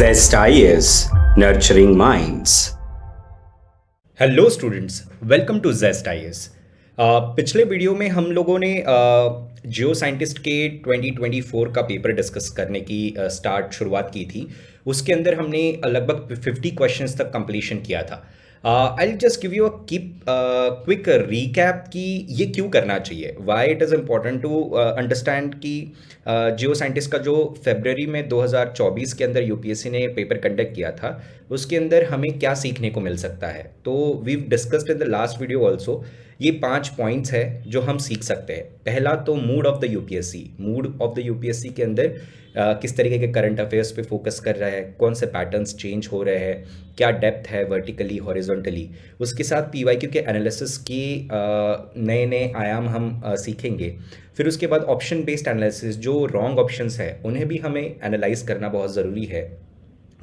Zest IS, nurturing minds. Hello students, welcome to Zest IAS. पिछले video में हम लोगों ने जियो साइंटिस्ट के 2024 का पेपर डिस्कस करने की शुरुआत की थी। उसके अंदर हमने लगभग 50 क्वेश्चंस तक कंप्लीशन किया था। I just give you a quick recap कि ये क्यों करना चाहिए, why it is important to understand कि जियो साइंटिस्ट का जो फरवरी में 2024 के अंदर यूपीएससी ने पेपर कंडक्ट किया था, उसके अंदर हमें क्या सीखने को मिल सकता है। तो we discussed in the last video also, ये 5 पॉइंट्स है जो हम सीख सकते हैं। पहला तो mood off the UPSC. Mood off the UPSC के अंदर किस तरीके के करंट अफेयर्स पे फोकस कर रहा है, कौन से पैटर्न्स चेंज हो रहे हैं, क्या डेप्थ है वर्टिकली हॉरिजॉन्टली। उसके साथ पीवाईक्यू के एनालिसिस के नए नए आयाम हम सीखेंगे। फिर उसके बाद ऑप्शन बेस्ड एनालिसिस, जो रॉन्ग ऑप्शंस है उन्हें भी हमें एनालाइज करना बहुत ज़रूरी है,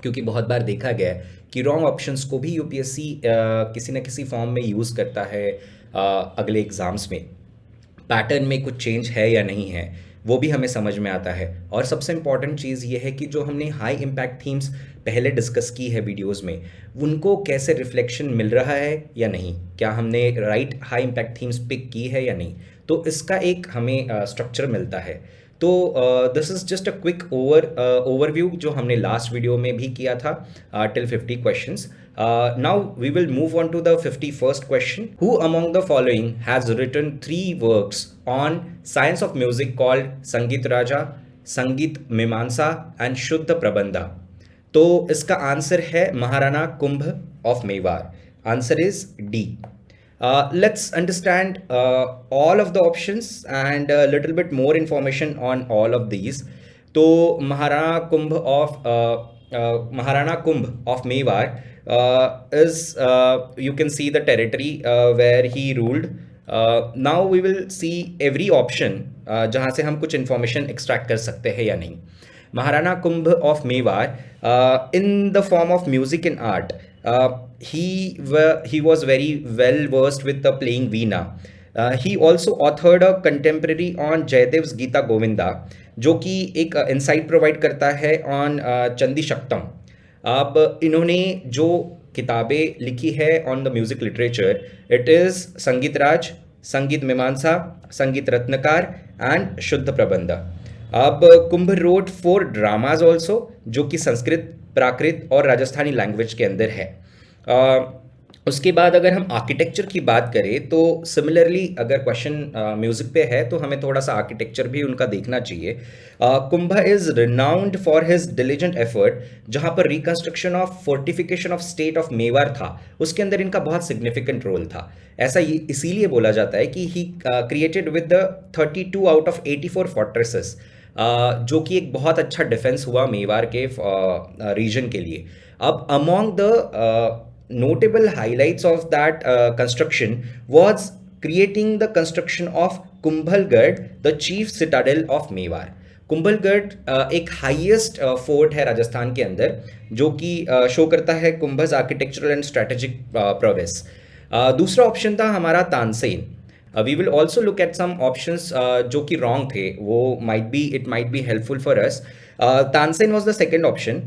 क्योंकि बहुत बार देखा गया है कि रॉन्ग ऑप्शंस को भी यूपीएससी किसी न किसी फॉर्म में यूज़ करता है अगले एग्ज़ाम्स में। पैटर्न में कुछ चेंज है या नहीं है वो भी हमें समझ में आता है। और सबसे इम्पॉर्टेंट चीज़ ये है कि जो हमने हाई इम्पैक्ट थीम्स पहले डिस्कस की है वीडियोस में, उनको कैसे रिफ्लेक्शन मिल रहा है या नहीं, क्या हमने right high impact themes pick की है या नहीं, तो इसका एक हमें स्ट्रक्चर मिलता है। तो this is just a quick overview जो हमने लास्ट वीडियो में भी किया था till 50 questions. Now we will move on to the 51st question. Who among the following has written 3 works on science of music called Sangita Raja, संगीत मीमांसा and शुद्ध प्रबंधा। तो इसका आंसर है Maharana Kumbha of Mewar. Answer is D. Let's understand all of the options and a little bit more information on all of these. तो Maharana Kumbha of Mewar is you can see the territory where he ruled. Now we will see every option जहाँ से हम कुछ information extract कर सकते हैं या नहीं। Maharana Kumbha of Mewar in the form of music and art, he was very well versed with the playing veena. He also authored a contemporary on Jayadev's Gita Govinda, जो कि एक इंसाइट प्रोवाइड करता है ऑन चंदी शक्तम। अब इन्होंने जो किताबें लिखी है on the music literature, it is संगीत राज, संगीत मीमांसा, संगीत रत्नकार एंड शुद्ध प्रबंध। अब कुंभ रोड 4 ड्रामाज ऑल्सो, जो कि संस्कृत, प्राकृत और राजस्थानी लैंग्वेज के अंदर है। उसके बाद अगर हम आर्किटेक्चर की बात करें तो सिमिलरली अगर क्वेश्चन म्यूजिक पे है तो हमें थोड़ा सा आर्किटेक्चर भी उनका देखना चाहिए। Kumbha is renowned for his diligent effort, जहाँ पर reconstruction of fortification of state of Mewar था, उसके अंदर इनका बहुत सिग्निफिकेंट रोल था। ऐसा इसीलिए बोला जाता है कि he created with the 32 out of 84 fortresses, जो कि एक बहुत अच्छा डिफेंस हुआ मेवाड़ के रीजन के लिए। अब among the notable highlights of that construction was creating the construction of Kumbhalgarh, the chief citadel of Mewar. Kumbhalgarh एक हाईएस्ट फोर्ट है राजस्थान के अंदर, जो कि शो करता है कुंभज आर्किटेक्चरल एंड स्ट्रेटेजिक प्रोग्रेस। दूसरा ऑप्शन था हमारा Tansen. We will also look at some options जो कि रॉन्ग थे, वो it might be helpful for us. Tansen was the second option.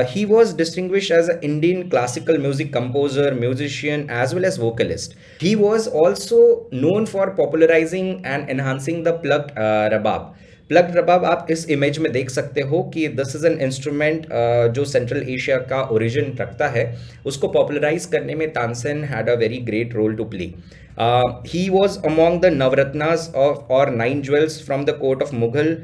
He was distinguished as an Indian classical music composer, musician, as well as vocalist. He was also known for popularizing and enhancing the plucked rabab. Plucked rabab आप इस image में देख सकते हो कि this is an instrument जो central Asia का origin रखता है, उसको पॉपुलराइज करने में Tansen had a very great role to play. He was among the navratnas और 9 jewels from the court of Mughal.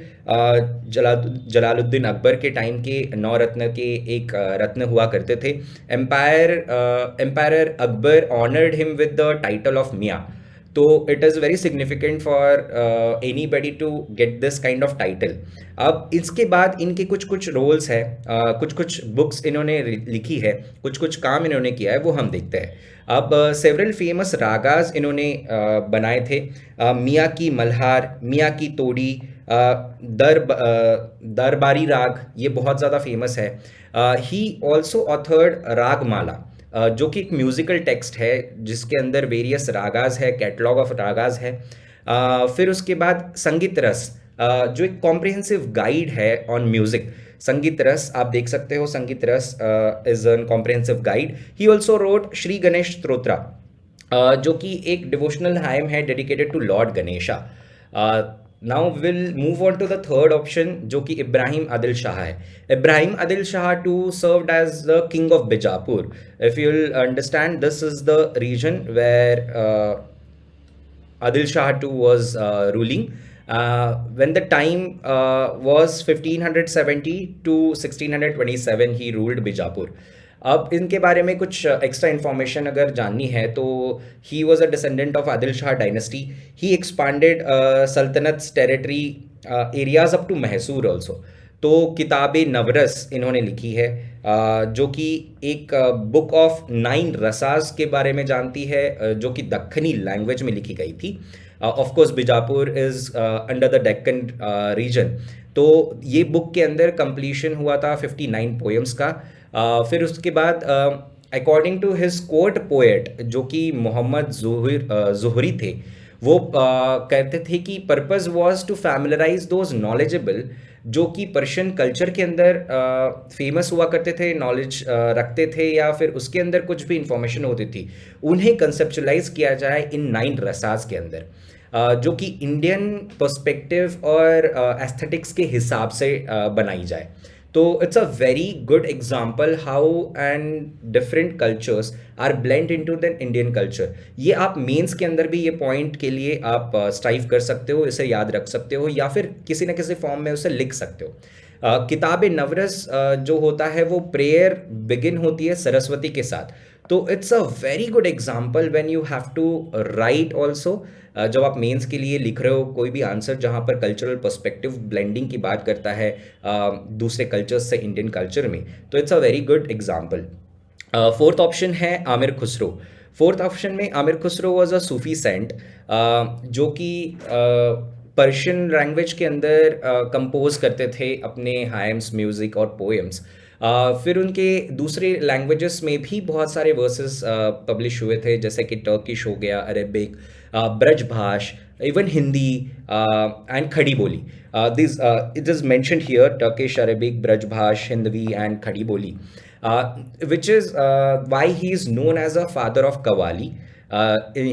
Jalaluddin Akbar के टाइम के 9 रत्न के एक रत्न हुआ करते थे। Emperor Akbar honoured him with the title of Mian. तो it is very significant for anybody to get this kind of title. अब इसके बाद इनके कुछ कुछ रोल्स हैं, कुछ कुछ बुक्स इन्होंने लिखी है, कुछ कुछ काम इन्होंने किया है, वो हम देखते हैं। अब सेवरल फेमस रागाज इन्होंने बनाए थे। मियाँ की मल्हार, मियाँ की तोड़ी, दरबारी राग, ये बहुत ज़्यादा फेमस है। ही ऑल्सो ऑथर्ड रागमाला, जो कि एक म्यूजिकल टेक्स्ट है जिसके अंदर वेरियस रागाज है, कैटलॉग ऑफ रागाज है। फिर उसके बाद संगीत रस, जो एक कॉम्प्रिहेंसिव गाइड है ऑन म्यूजिक। संगीत रस आप देख सकते हो, Sangeet Ras is an comprehensive guide. He also wrote Shri Ganesh Stotra, जो कि एक डिवोशनल हाइम है dedicated to lord Ganesha. Now will move on to the third option, जो कि इब्राहिम आदिल शाह है। Ibrahim Adil Shah too served as the king of Bijapur. If you will understand, this is the reason where Adil Shah too was ruling. When the time was 1570 to 1627, he ruled Bijapur. अब इनके बारे में कुछ extra information अगर जाननी है तो he was a descendant of Adil Shah dynasty. He expanded सल्तनत territory areas up to Mysore also. तो किताब नवरस इन्होंने लिखी है, जो कि एक बुक ऑफ 9 रसास के बारे में जानती है, जो कि दक्खनी लैंग्वेज में लिखी गई थी। Of course Bijapur is under the Deccan region. तो ये बुक के अंदर कंप्लीशन हुआ था 59 पोएम्स का। फिर उसके बाद according to his court poet, जो कि मोहम्मद जुहरी थे, वो कहते थे कि purpose was to familiarise those knowledgeable जो कि पर्शियन कल्चर के अंदर फेमस हुआ करते थे, नॉलेज रखते थे, या फिर उसके अंदर कुछ भी इंफॉर्मेशन होती थी, उन्हें कंसेप्चुलाइज किया जाए इन 9 रसास के अंदर, जो कि इंडियन पर्सपेक्टिव और एस्थेटिक्स के हिसाब से बनाई जाए। तो it's a very good example how and different cultures are blend into the Indian culture. ये आप मेंस के अंदर भी ये पॉइंट के लिए आप स्ट्राइव कर सकते हो, इसे याद रख सकते हो, या फिर किसी न किसी फॉर्म में उसे लिख सकते हो। किताब नवरस जो होता है वो प्रेयर बिगिन होती है सरस्वती के साथ। तो it's a very good example when you have to write also, जब आप मेंस के लिए लिख रहे हो कोई भी आंसर जहाँ पर कल्चरल पर्सपेक्टिव ब्लेंडिंग की बात करता है दूसरे कल्चर्स से इंडियन कल्चर में, तो it's a very good example. Fourth option है आमिर खुसरो। फोर्थ ऑप्शन में Amir Khusro was a Sufi saint, जो कि पर्शियन लैंग्वेज के अंदर कंपोज करते थे अपने हाइम्स, म्यूज़िक और पोएम्स। फिर उनके दूसरे लैंग्वेजेस में भी बहुत सारे वर्सेस पब्लिश हुए थे, जैसे कि टर्किश हो गया, Arabic, Brajbhasha, even Hindi and Khadi Boli. This it is mentioned here, Turkish, Arabic, Brajbhasha, Hindavi and Khadi Boli, which is why he is known as a father of qawwali.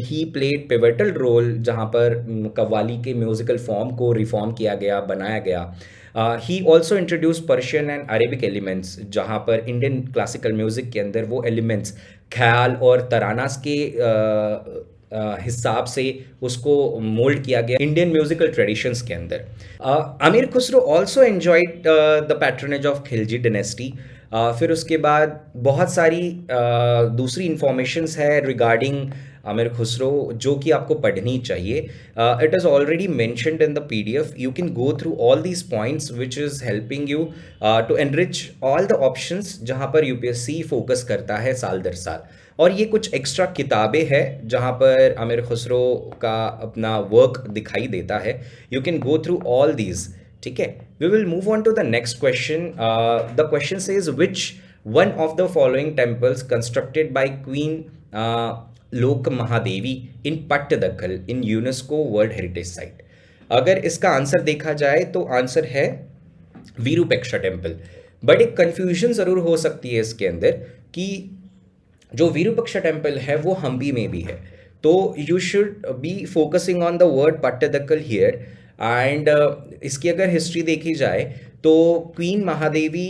He played pivotal role जहाँ पर कव्वाली के म्यूजिकल फॉर्म को रिफॉर्म किया गया, बनाया गया। He also introduce Persian and Arabic elements, जहाँ पर इंडियन क्लासिकल म्यूजिक के अंदर वो एलिमेंट्स ख्याल और तरानास के हिसाब से उसको मोल्ड किया गया इंडियन म्यूजिकल ट्रेडिशंस के अंदर। Amir Khusro also enjoyed the patronage of Khilji dynasty. फिर उसके बाद बहुत सारी दूसरी इंफॉर्मेशंस है रिगार्डिंग आमिर खुसरो जो कि आपको पढ़नी चाहिए। It is already mentioned in the PDF। You can go through all these points which is helping you to enrich all the options जहाँ पर UPSC फोकस करता है साल दर साल। और ये कुछ एक्स्ट्रा किताबें हैं जहाँ पर आमिर खुसरो का अपना वर्क दिखाई देता है। You can go through all these, ठीक है। We will move on to the next question. The question says which one of the following temples constructed by queen Lok Mahadevi in Pattadakal in UNESCO world heritage site. अगर इसका answer देखा जाए तो answer है Virupaksha temple. But एक confusion ज़रूर हो सकती है इसके अंदर कि जो विरूपाक्षा टेम्पल है वो हम्पी में भी है, तो you should be focusing on the word Pattadakal here. And इसकी अगर हिस्ट्री देखी जाए तो क्वीन महादेवी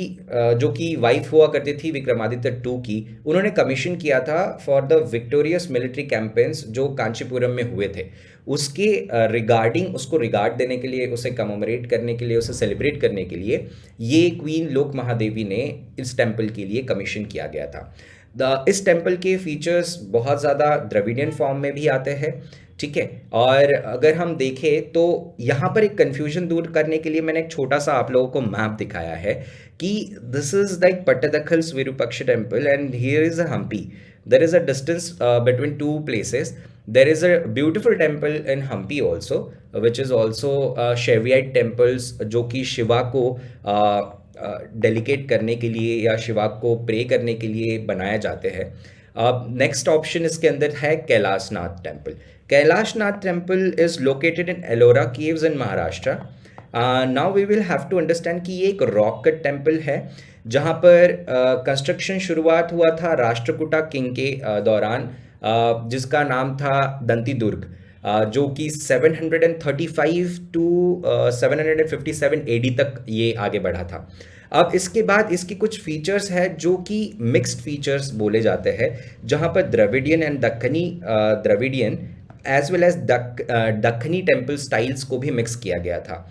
जो कि वाइफ हुआ करती थी विक्रमादित्य II की, उन्होंने कमीशन किया था for the victorious military campaigns जो कांचीपुरम में हुए थे, उसके रिगार्डिंग, उसको रिगार्ड देने के लिए, उसे कमोमरेट करने के लिए, उसे सेलिब्रेट करने के लिए ये क्वीन लोक महादेवी ने इस टेम्पल के लिए कमीशन किया गया था। इस टेम्पल के फीचर्स बहुत ज़्यादा द्रविडियन फॉर्म में भी आते हैं, ठीक है। और अगर हम देखें तो यहाँ पर एक कन्फ्यूजन दूर करने के लिए मैंने एक छोटा सा आप लोगों को मैप दिखाया है कि this is like Pattadakal's Virupaksha temple and here is a Hampi. There is a distance between two places. There is a beautiful temple in Hampi also which is also Shaivite temples, जो कि शिवा को डेलिकेट करने के लिए या शिवा को प्रे करने के लिए बनाए जाते हैं। अब नेक्स्ट ऑप्शन इसके अंदर है Kailashnath temple. Kailashnath temple is located in Ellora caves in Maharashtra. Now we will have to understand कि ये एक रॉक कट टेम्पल है जहाँ पर कंस्ट्रक्शन शुरुआत हुआ था राष्ट्रकूटा किंग के दौरान, जिसका नाम था दंती दुर्ग, जो कि 735 टू 757 एडी तक ये आगे बढ़ा था। अब इसके बाद इसकी कुछ फीचर्स है जो कि मिक्स्ड फीचर्स बोले जाते हैं, जहाँ पर Dravidian and Deccani Dravidian as well as Deccani temple styles को भी मिक्स किया गया था।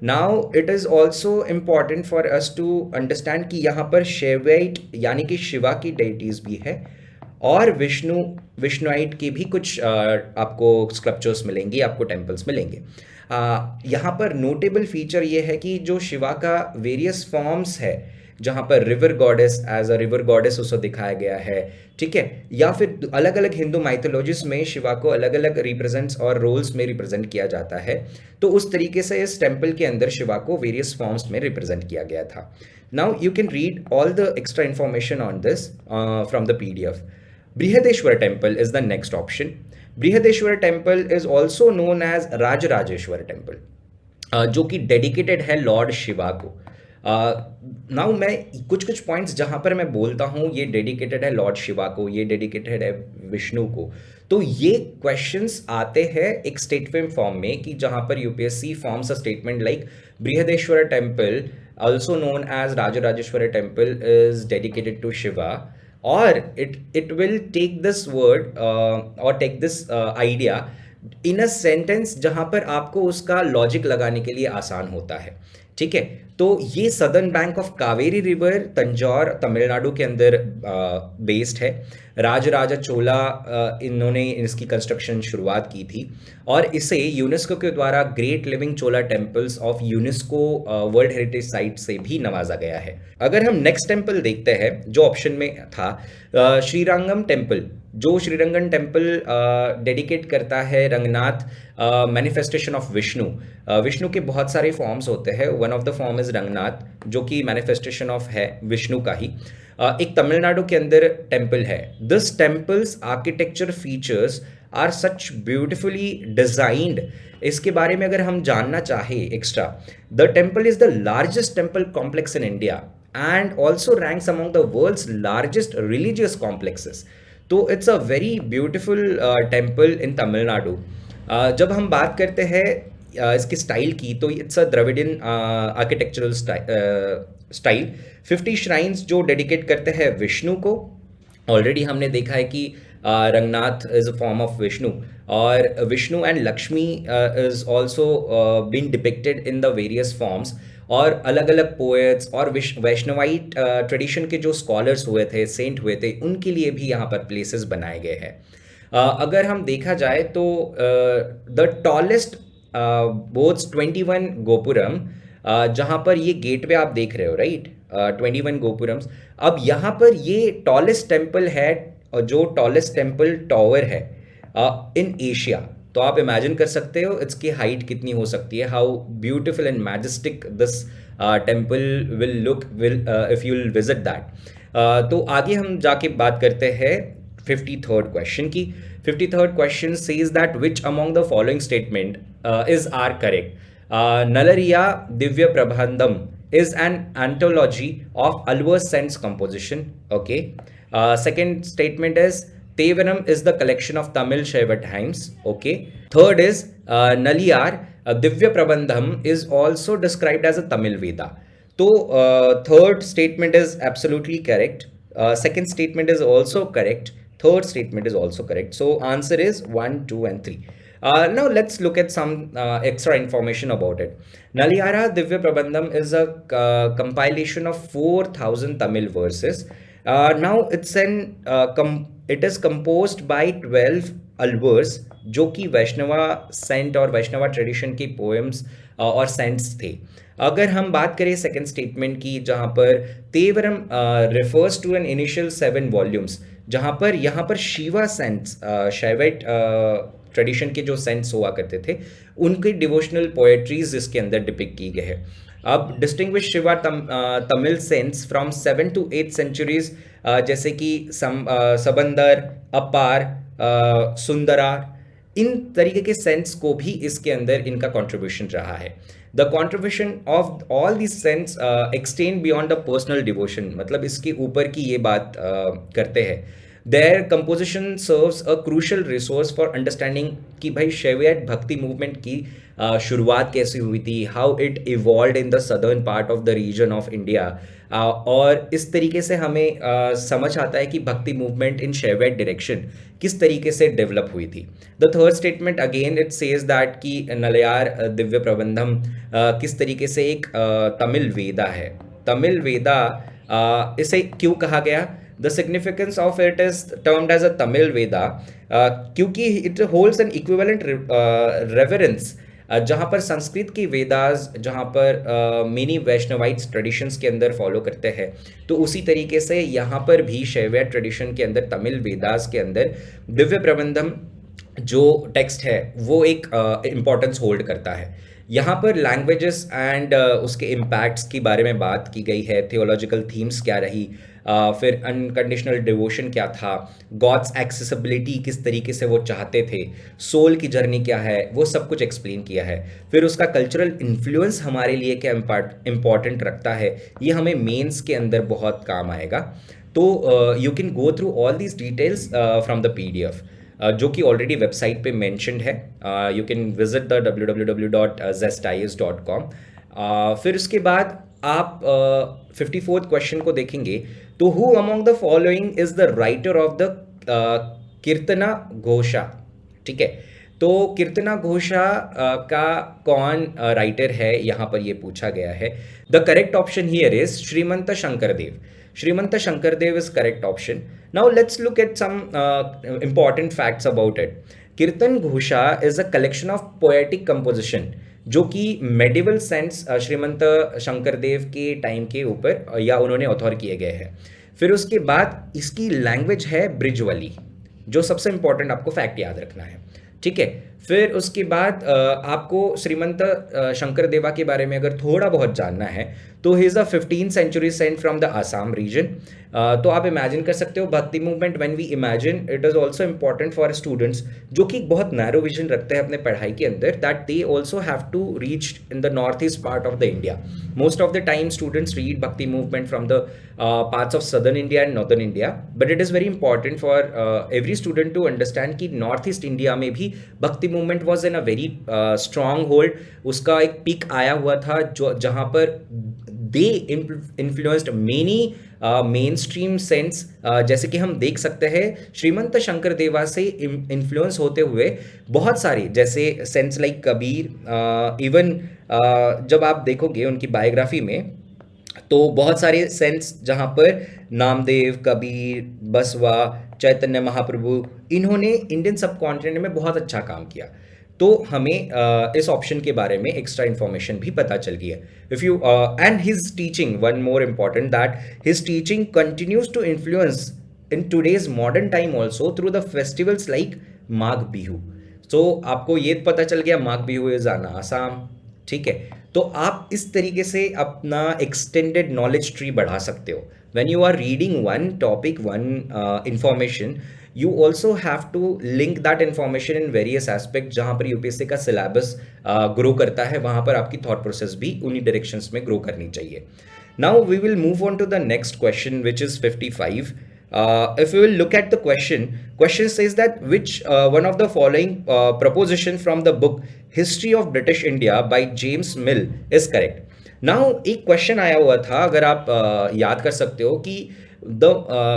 Now it is also important for us to understand कि यहाँ पर शेवाइट यानी कि शिवा की डेइटीज़ भी है, और विष्णुआइट के भी कुछ आपको स्कल्पचर्स मिलेंगे, आपको टेम्पल्स मिलेंगे। यहाँ पर नोटेबल फीचर ये है कि जो शिवा का वेरियस फॉर्म्स है, जहाँ पर river goddess as a river goddess उसको दिखाया गया है, ठीक है, या फिर अलग अलग हिंदू माइथोलॉजीज में शिवा को अलग अलग रिप्रेजेंट्स और रोल्स में रिप्रेजेंट किया जाता है। तो उस तरीके से इस टेम्पल के अंदर शिवा को वेरियस फॉर्म्स में रिप्रेजेंट किया गया था। Now you can read all the extra information on this from the PDF. Brihadeshwara temple is the next option. Brihadeshwara temple is also known as Rajarajeshwara temple, जो कि dedicated है Lord Shiva को। Now मैं कुछ points जहाँ पर मैं बोलता हूँ ये डेडिकेटेड है लॉर्ड शिवा को, ये डेडिकेटेड है विष्णु को, तो ये क्वेश्चंस आते हैं एक स्टेटमेंट फॉर्म में कि जहाँ पर UPSC forms a statement like Brihadeshwara temple also known as Rajarajeshwara temple is dedicated to Shiva, or it will take this word or take this idea in a sentence जहाँ पर आपको उसका लॉजिक लगाने के लिए आसान होता है, ठीक है। तो ये southern bank of Kaveri river Tanjore Tamil Nadu के अंदर बेस्ड है। राजराजा चोला इन्होंने इसकी कंस्ट्रक्शन शुरुआत की थी, और इसे यूनेस्को के द्वारा great living Chola temples of UNESCO world heritage site से भी नवाजा गया है। अगर हम नेक्स्ट टेम्पल देखते हैं जो ऑप्शन में था, श्रीरंगम टेम्पल, जो श्रीरंगम टेम्पल डेडिकेट करता है रंगनाथ, मैनिफेस्टेशन ऑफ विष्णु। विष्णु के बहुत सारे फॉर्म्स होते हैं, one of the form is Ranganath, जो कि मैनिफेस्टेशन ऑफ है विष्णु का ही। एक तमिलनाडु के अंदर टेम्पल है। This temples architecture features are such beautifully designed. इसके बारे में अगर हम जानना चाहें extra, the temple is the largest temple complex in India and also ranks among the world's largest religious complexes. तो it's a very beautiful temple in Tamil Nadu. जब हम बात करते हैं इसकी स्टाइल की, तो it's a Dravidian architectural style. 50 shrines जो डेडिकेट करते हैं विष्णु को। ऑलरेडी हमने देखा है कि Ranganatha is a form of Vishnu, और Vishnu and Lakshmi is also been depicted in the various forms, और अलग अलग पोएट्स और वैष्णवाइट ट्रेडिशन के जो स्कॉलर्स हुए थे, सेंट हुए थे, उनके लिए भी यहाँ पर प्लेसेस बनाए गए हैं। अगर हम देखा जाए तो द टॉलेस्ट बोथ्स 21 गोपुरम, जहाँ पर ये गेटवे आप देख रहे हो, राइट, 21 गोपुरम्स। अब यहाँ पर ये टॉलेस्ट टेम्पल है, जो टॉलेस्ट टेम्पल टॉवर है इन एशिया। तो आप इमेजिन कर सकते हो इसकी हाइट कितनी हो सकती है, how beautiful and majestic this temple will look if you will visit that. तो आगे हम जाके बात करते हैं 53rd क्वेश्चन की। 53rd question says that which among the following statement is are correct. Nalayira Divya Prabandham is an anthology of Alvar Sen's composition. Okay. Second statement is Tevanam is the collection of Tamil Shaiva hymns. Okay. Third is Naliyar Divya Prabandham is also described as a Tamil Veda. So third statement is absolutely correct. Second statement is also correct. Third statement is also correct. So answer is 1, 2 and 3. Now let's look at some extra information about it. Naliyara Divya Prabandham is a compilation of 4,000 Tamil verses. Now it is composed by 12 alvars, जो कि Vaishnava Saint और Vaishnava tradition के poems और cents थे। अगर हम बात करें सेकंड स्टेटमेंट की, जहाँ पर Tevaram refers to an initial 7 volumes, जहाँ पर यहाँ पर शिवा सेंट्स, शैवाइट ट्रेडिशन के जो सेंट्स हुआ करते थे, उनकी डिवोशनल पोएट्रीज इसके अंदर डिपिक्ट की गई है। अब distinguish Shiva Tamil saints from 7 to 8 centuries, जैसे कि सबंदर, अपार, सुंदरा, इन तरीके के सेंट्स को भी इसके अंदर इनका कंट्रीब्यूशन रहा है। The contribution of all this sense extend beyond the personal devotion, मतलब इसके ऊपर की ये बात करते हैं. Their composition serves a crucial resource for understanding कि भाई शैवियट भक्ति मूवमेंट की शुरुआत कैसे हुई थी, how it evolve in the southern part of the region of India. और इस तरीके से हमें समझ आता है कि भक्ति मूवमेंट इन शैवियट डायरेक्शन किस तरीके से डेवलप हुई थी. The third statement again it says that कि नलयार दिव्य प्रबंधम किस तरीके से एक तमिल वेदा है. तमिल वेदा इसे क्यों कहा गया? The significance of it is termed as a Tamil Veda क्योंकि it holds an equivalent reverence, जहाँ पर संस्कृत की वेदास जहाँ पर मेनी वैष्णवाइट्स ट्रेडिशंस के अंदर फॉलो करते हैं, तो उसी तरीके से यहाँ पर भी शैव ट्रेडिशन के अंदर तमिल वेदास के अंदर दिव्य प्रबंधम जो टेक्स्ट है वो एक इम्पॉर्टेंस होल्ड करता है. यहाँ पर लैंग्वेजेस एंड उसके इम्पैक्ट्स के बारे में बात की गई है, थियोलॉजिकल थीम्स क्या रही, फिर अनकंडीशनल डिवोशन क्या था, गॉड्स एक्सेसिबिलिटी किस तरीके से वो चाहते थे, सोल की जर्नी क्या है, वो सब कुछ एक्सप्लेन किया है. फिर उसका कल्चरल इन्फ्लुएंस हमारे लिए क्या इम्पॉर्टेंट रखता है, ये हमें मेंस के अंदर बहुत काम आएगा. तो you can go through all these details from the PDF जो कि ऑलरेडी वेबसाइट पे मेंशन्ड है. You can visit the www.zestius.com. फिर उसके बाद आप 54th क्वेश्चन को देखेंगे. तो who among the following is the writer of the Kirtana Ghosha. ठीक है, तो कीर्तना घोषा का कौन राइटर है, यहाँ पर ये पूछा गया है. The correct option here is Srimanta Sankardev. Srimanta Sankardev is correct option. Now let's look at some important facts about it. कीर्तन घोषा is a collection of poetic composition जो कि मेडिवल सेंस श्रीमंत शंकरदेव के टाइम के ऊपर या उन्होंने ऑथर किए गए हैं. फिर उसके बाद इसकी लैंग्वेज है ब्रिजवली, जो सबसे इंपॉर्टेंट आपको फैक्ट याद रखना है. ठीक है, फिर उसके बाद आपको श्रीमंत शंकरदेवा के बारे में अगर थोड़ा बहुत जानना है तो he is a 15th century saint from the Assam region. तो आप इमेजिन कर सकते हो bhakti movement when we imagine it is also important for students जो कि बहुत नैरो विजन रखते हैं अपने पढ़ाई के अंदर, that they also have to reach in the north east part of the India. Most of the time students read bhakti movement from the parts of southern India and northern India, but it is very important for every student to understand कि north east India में भी bhakti movement was in a very strong hold. उसका एक peak आया हुआ था जो जहाँ पर they influenced many main stream sense. जैसे कि हम देख सकते हैं श्रीमंत शंकरदेवा से इन्फ्लुएंस होते हुए बहुत सारे जैसे सेंस लाइक कबीर, इवन जब आप देखोगे उनकी बायोग्राफी में तो बहुत सारे सेंस जहाँ पर नामदेव, कबीर, बसवा, चैतन्य महाप्रभु, इन्होंने इंडियन सब कॉन्टिनेंट में बहुत अच्छा काम किया. तो हमें इस ऑप्शन के बारे में एक्स्ट्रा इन्फॉर्मेशन भी पता चल गई है. If you and his teaching, one more important that his teaching continues to influence in today's modern time also through the festivals like Magh Bihu. तो आपको ये पता चल गया माघ बिहू इज आना आसाम. ठीक है, तो आप इस तरीके से अपना एक्सटेंडेड नॉलेज ट्री बढ़ा सकते हो. When you are reading one topic, one information, you also have to link that information in various aspects. जहाँ पर यूपीएससी का सिलेबस ग्रो करता है वहाँ पर आपकी थॉट प्रोसेस भी उन्हीं डायरेक्शंस में ग्रो करनी चाहिए. Now we will move on to the next question which is 55. If we will look at the question says that which one of the following proposition from the book History of British India by James Mill is correct. Now एक question आया हुआ था, अगर आप याद कर सकते हो कि द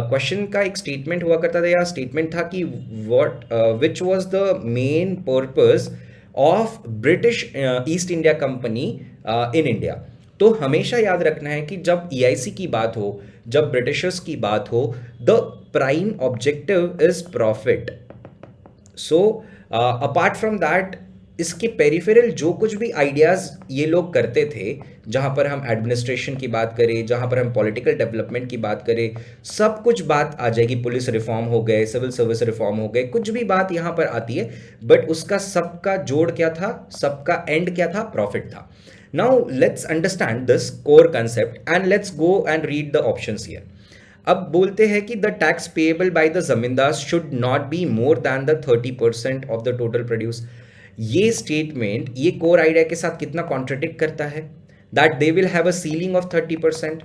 क्वेश्चन का एक स्टेटमेंट हुआ करता था या स्टेटमेंट था कि what which was the main purpose of British east India company in India. तो हमेशा याद रखना है कि जब EIC की बात हो, जब ब्रिटिशर्स की बात हो, the prime objective is profit. So apart from that इसके पेरिफेरल जो कुछ भी आइडियाज़ ये लोग करते थे, जहाँ पर हम एडमिनिस्ट्रेशन की बात करें, जहाँ पर हम पॉलिटिकल डेवलपमेंट की बात करें, सब कुछ बात आ जाएगी. पुलिस रिफॉर्म हो गए, सिविल सर्विस रिफॉर्म हो गए, कुछ भी बात यहाँ पर आती है, बट उसका सबका जोड़ क्या था, सबका एंड क्या था, प्रॉफिट था. Now let's understand this core concept and let's go and read the options here. अब बोलते हैं कि the tax payable by the zamindar should not be more than the 30% of the total produce. ये statement ये core idea के साथ कितना contradict करता है, that they will have a ceiling of 30%,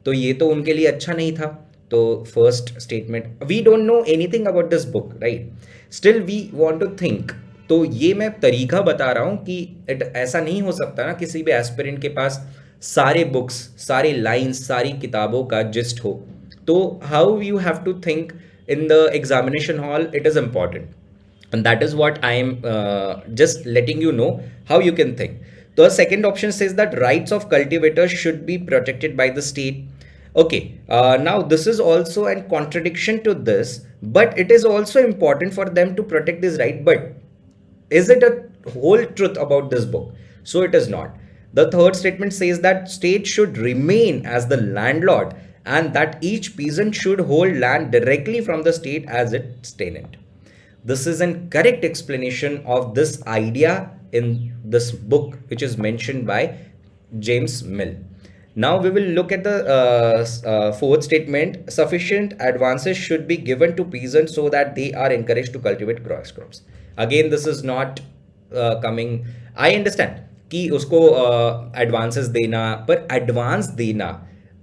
तो ये तो उनके लिए अच्छा नहीं था। तो first statement, we don't know anything about this book right, still we want to think. तो ये मैं तरीका बता रहा हूँ कि ऐसा नहीं हो सकता ना किसी भी एस्पिरेंट के पास सारे बुक्स, सारे लाइन्स, सारी किताबों का जिस्ट हो। तो how you have to think in the examination hall, it is important, and that is what I am just letting you know how you can think. The second option says that rights of cultivators should be protected by the state. Okay, now this is also a contradiction to this, but it is also important for them to protect this right. But is it a whole truth about this book? So it is not. The third statement says that state should remain as the landlord and that each peasant should hold land directly from the state as its tenant. This is an correct explanation of this idea in this book, which is mentioned by James Mill. Now we will look at the fourth statement. Sufficient advances should be given to peasants so that they are encouraged to cultivate crops. Again, this is not coming. I understand कि उसको advances देना, पर advance देना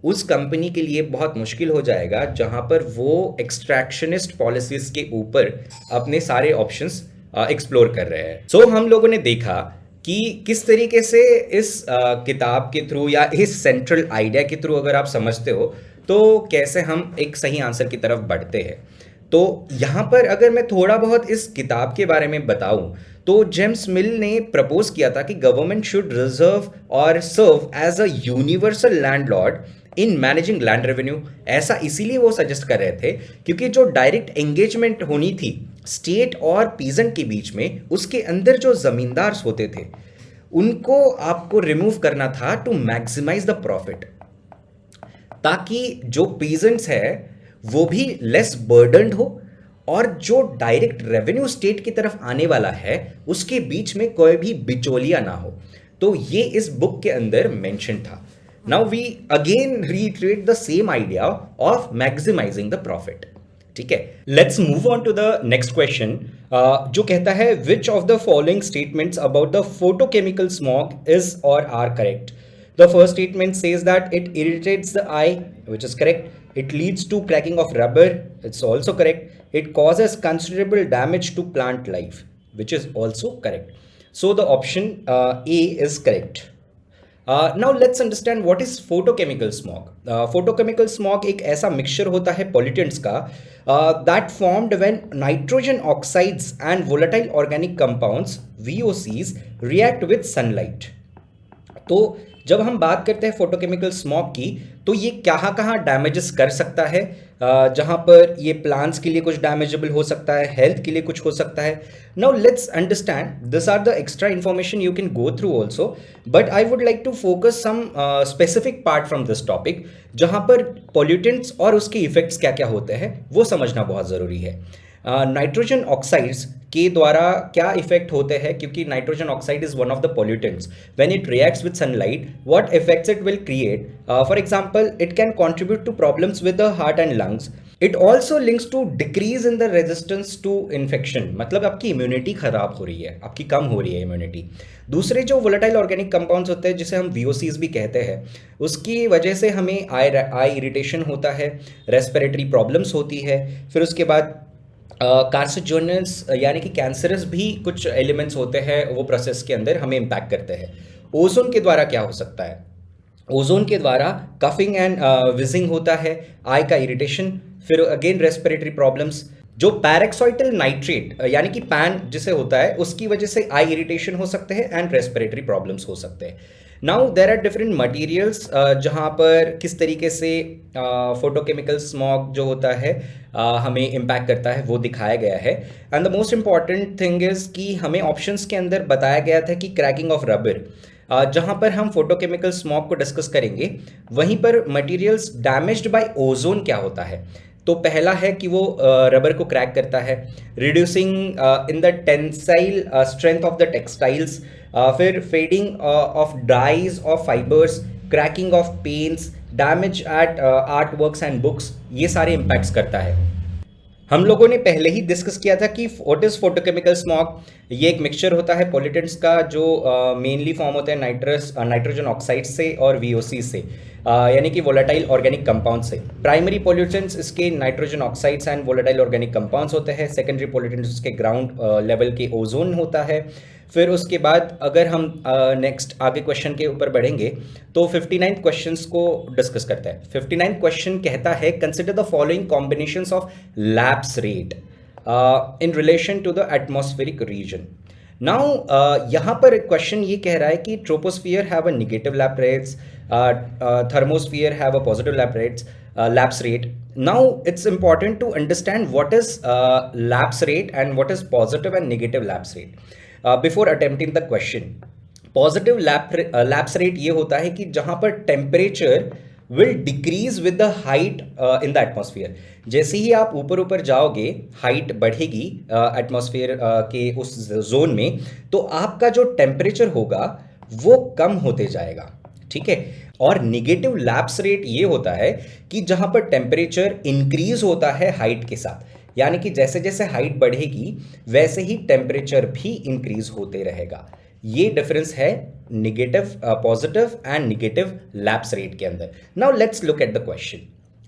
उस company के लिए बहुत मुश्किल हो जाएगा जहां पर वो एक्सट्रैक्शनिस्ट पॉलिसीज के ऊपर अपने सारे ऑप्शंस एक्सप्लोर कर रहे हैं। सो हम लोगों ने देखा कि किस तरीके से इस किताब के थ्रू या इस सेंट्रल आइडिया के थ्रू अगर आप समझते हो तो कैसे हम एक सही आंसर की तरफ बढ़ते हैं। तो यहाँ पर अगर मैं थोड़ा बहुत इस किताब के बारे में बताऊं तो जेम्स मिल ने प्रपोज किया था कि गवर्नमेंट शुड रिजर्व और serve as a universal landlord in managing land revenue. ऐसा इसीलिए वो सजेस्ट कर रहे थे क्योंकि जो डायरेक्ट एंगेजमेंट होनी थी स्टेट और पीजेंट के बीच में, उसके अंदर जो जमींदार होते थे उनको आपको रिमूव करना था टू मैक्सिमाइज द प्रॉफिट, ताकि जो पीजेंट्स है वो भी लेस बर्डन्ड हो और जो डायरेक्ट रेवेन्यू स्टेट की तरफ आने वाला है उसके बीच में कोई भी बिचौलिया ना हो। तो ये इस बुक के अंदर मेंशन था। Now we again reiterate the same idea of maximizing the profit. ठीक है, let's move on to the next question, जो कहता है which of the following statements about the photochemical smog is or are correct. The first statement says that it irritates the eye, which is correct. It leads to cracking of rubber, it's also correct. It causes considerable damage to plant life, which is also correct. So the option A is correct. Now let's understand what is photochemical smog. Photochemical smog एक ऐसा mixture होता है pollutants का that formed when nitrogen oxides and volatile organic compounds VOCs react with sunlight. तो जब हम बात करते हैं फोटोकेमिकल स्मॉग की तो ये कहाँ डैमेजेस कर सकता है, जहाँ पर ये प्लांट्स के लिए कुछ डैमेजेबल हो सकता है, हेल्थ के लिए कुछ हो सकता है। Now let's understand, this are the extra information you can go through also, but I would like to focus some specific part from this topic, जहाँ पर पॉल्यूटेंट्स और उसके इफेक्ट्स क्या क्या होते हैं वो समझना बहुत ज़रूरी है। नाइट्रोजन ऑक्साइड्स के द्वारा क्या इफेक्ट होते हैं, क्योंकि nitrogen oxide is one of the pollutants. When it reacts with sunlight, what effects it will create, for example it can contribute to problems with the heart and lungs. It also links to decrease in the resistance to infection, मतलब आपकी immunity खराब हो रही है, आपकी कम हो रही है इम्यूनिटी। दूसरे जो वोलेटाइल ऑर्गेनिक कंपाउंड्स होते हैं जिसे हम VOCs भी कहते हैं, उसकी वजह से हमें आई इरिटेशन होता है, रेस्पिरेटरी प्रॉब्लम्स होती है, फिर उसके बाद कार्सिनोजेनस यानी कि कैंसरस भी कुछ एलिमेंट्स होते हैं वो प्रोसेस के अंदर हमें इम्पैक्ट करते हैं। ओजोन के द्वारा क्या हो सकता है, ओजोन के द्वारा कफिंग एंड विजिंग होता है, आई का इरिटेशन, फिर अगेन रेस्पिरेटरी प्रॉब्लम्स। जो पैराक्साइटल नाइट्रेट यानी कि पैन जिसे होता है उसकी वजह से आई इरिटेशन हो सकते हैं एंड रेस्पिरेटरी प्रॉब्लम्स हो सकते हैं। Now there are different materials जहाँ पर किस तरीके से फोटोकेमिकल स्मॉग जो होता है हमें इम्पैक्ट करता है वो दिखाया गया है। And the most important thing is कि हमें ऑप्शंस के अंदर बताया गया था कि क्रैकिंग ऑफ रबर, जहाँ पर हम फोटोकेमिकल स्मॉग को डिस्कस करेंगे वहीं पर मटेरियल्स डैमेज्ड बाय ओजोन क्या होता है। तो पहला है कि वो रबर को क्रैक करता है, reducing in the tensile strength of the textiles, फिर fading of dyes of fibres, cracking of paints, damage at art works and books, ये सारे इम्पैक्ट्स करता है। हम लोगों ने पहले ही डिस्कस किया था कि व्हाट इज फोटोकेमिकल स्मॉग। ये एक मिक्सचर होता है पॉल्यूटेंट्स का जो मेनली फॉर्म होता है नाइट्रोजन ऑक्साइड से और वीओसी से, यानी कि वोलेटाइल ऑर्गेनिक कंपाउंड से। प्राइमरी पॉल्यूटेंट्स इसके nitrogen oxides and volatile organic compounds होते हैं। सेकेंडरी पॉल्यूटेंट्स उसके ग्राउंड लेवल के ओजोन होता है। फिर उसके बाद अगर हम नेक्स्ट आगे क्वेश्चन के ऊपर बढ़ेंगे तो 59 क्वेश्चंस को डिस्कस करता है। 59 क्वेश्चन कहता है consider the following combinations of lapse rate in relation to the atmospheric region. Now यहाँ पर क्वेश्चन ये कह रहा है कि troposphere have a negative lapse rates, thermosphere have a positive lapse rates lapse rate. Now it's important to understand what is lapse rate and what is positive and negative lapse rate before attempting the question. Positive lapse rate ये होता है कि जहां पर temperature will decrease with the height in the atmosphere. जैसे ही आप ऊपर ऊपर जाओगे, हाइट बढ़ेगी एटमॉस्फेयर के उस जोन में, तो आपका जो टेम्परेचर होगा वो कम होते जाएगा, ठीक है। और निगेटिव लैप्स रेट ये होता है कि जहां पर टेम्परेचर इंक्रीज होता है हाइट के साथ, यानी कि जैसे जैसे हाइट बढ़ेगी वैसे ही टेम्परेचर भी इंक्रीज होते रहेगा। ये डिफरेंस है negative positive and negative lapse rate के अंदर। Now let's look at the question,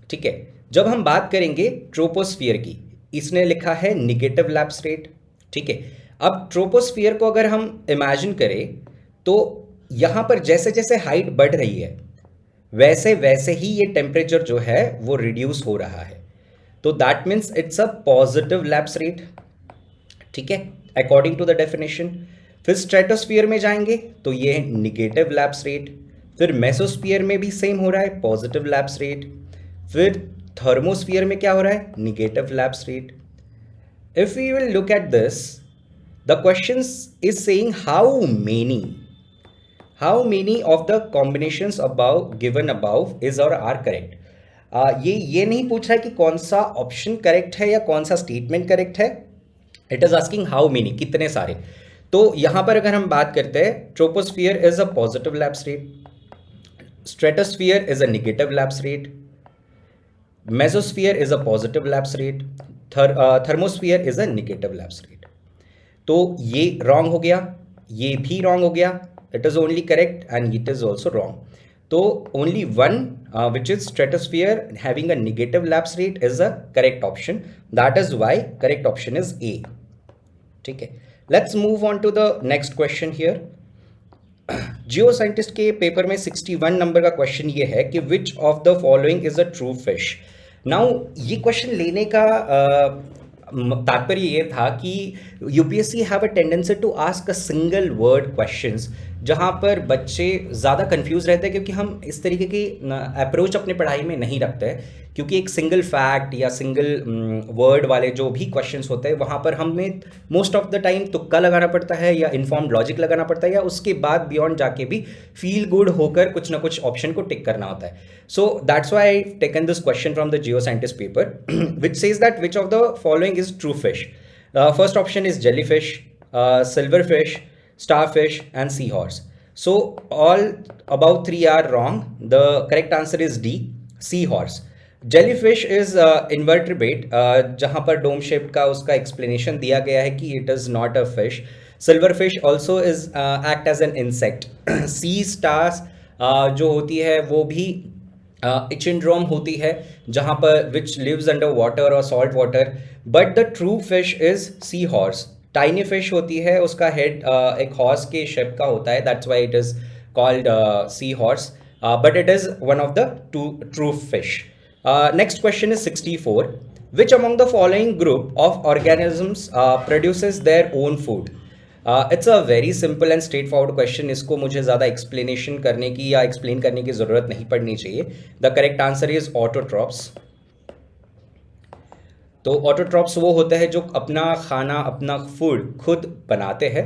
ठीक है। जब हम बात करेंगे ट्रोपोस्फियर की, इसने लिखा है निगेटिव लैप्स रेट, ठीक है। अब ट्रोपोस्फियर को अगर हम इमेजिन करें तो यहां पर जैसे जैसे हाइट बढ़ रही है वैसे वैसे ही ये टेम्परेचर जो है वो रिड्यूस हो रहा है, तो that means it's a positive lapse rate, ठीक है, अकॉर्डिंग टू द डेफिनेशन। फिर स्ट्रेटोस्फियर में जाएंगे तो ये है निगेटिव लैप्स रेट। फिर मेसोस्फियर में भी सेम हो रहा है, पॉजिटिव लैप्स रेट। फिर थर्मोस्फियर में क्या हो रहा है, negative lapse rate. If we will look at this, the question is saying how many of the combinations above given above is or are correct। ये नहीं पूछ रहा है कि कौन सा ऑप्शन करेक्ट है या कौन सा स्टेटमेंट करेक्ट है, it is asking how many, कितने सारे। तो यहां पर अगर हम बात करते हैं, troposphere is a positive lapse rate, stratosphere is a negative lapse rate, mesosphere is a positive lapse rate, thermosphere is a negative lapse rate. तो ये रॉन्ग हो गया, ये भी रॉन्ग हो गया, it is only correct and it is also wrong. So only one which is stratosphere having a negative lapse rate is a correct option. That is why correct option is A. ठीक है, let's move on to the next question here. Jio scientist के paper में 61 number का question ये है कि which of the following is a true fish. Now ये question लेने का तात्पर्य ये था कि UPSC have a tendency to ask a single word questions, जहाँ पर बच्चे ज़्यादा कंफ्यूज रहते हैं, क्योंकि हम इस तरीके की अप्रोच अपने पढ़ाई में नहीं रखते हैं। क्योंकि एक सिंगल फैक्ट या सिंगल वर्ड वाले जो भी क्वेश्चंस होते हैं वहाँ पर हमें मोस्ट ऑफ द टाइम तुक्का लगाना पड़ता है या इन्फॉर्म्ड लॉजिक लगाना पड़ता है, या उसके बाद बियॉन्ड जाके भी फील गुड होकर कुछ ना कुछ ऑप्शन को टिक करना होता है। So that's why I taken this question from the geoscientist paper which says that which of the following is true fish. First option is jellyfish, silverfish, starfish and seahorse. So all above three are wrong. The correct answer is D, seahorse. Jellyfish is invertebrate, जहाँ पर dome shape का उसका explanation दिया गया है कि it is not a fish. Silverfish also is act as an insect. Sea stars जो होती है वो भी इचिनड्रोम होती है, जहाँ पर which lives under water or salt water. But the true fish is seahorse. Tiny fish होती है, उसका हेड एक हॉर्स के शेप का होता है, that's why it is called sea horse, but it is one of the true fish. Next question is 64, which among the following group of organisms produces their own food. It's a very simple and straightforward question, इसको मुझे ज़्यादा explanation करने की या explain करने की ज़रूरत नहीं पड़नी चाहिए। The correct answer is autotrophs. तो ऑटोट्रॉप्स वो होते हैं जो अपना खाना, अपना फूड खुद बनाते हैं।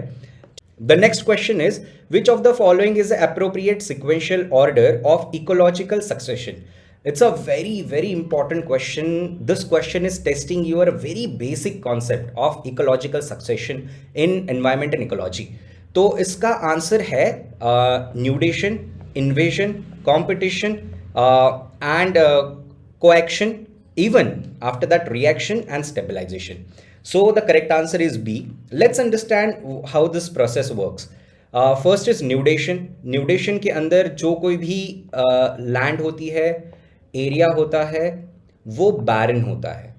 The next question is which of the following is appropriate sequential order of ecological succession. It's a very very important question. This question is testing your very basic concept of ecological succession in environment and ecology. तो इसका answer है nudation, invasion, competition and coaction, even after that reaction and stabilization. So the correct answer is B. Let's understand how this process works. First is nudation. Nudation के अंदर जो कोई भी land होती है, एरिया होता है, वो बैरन होता है,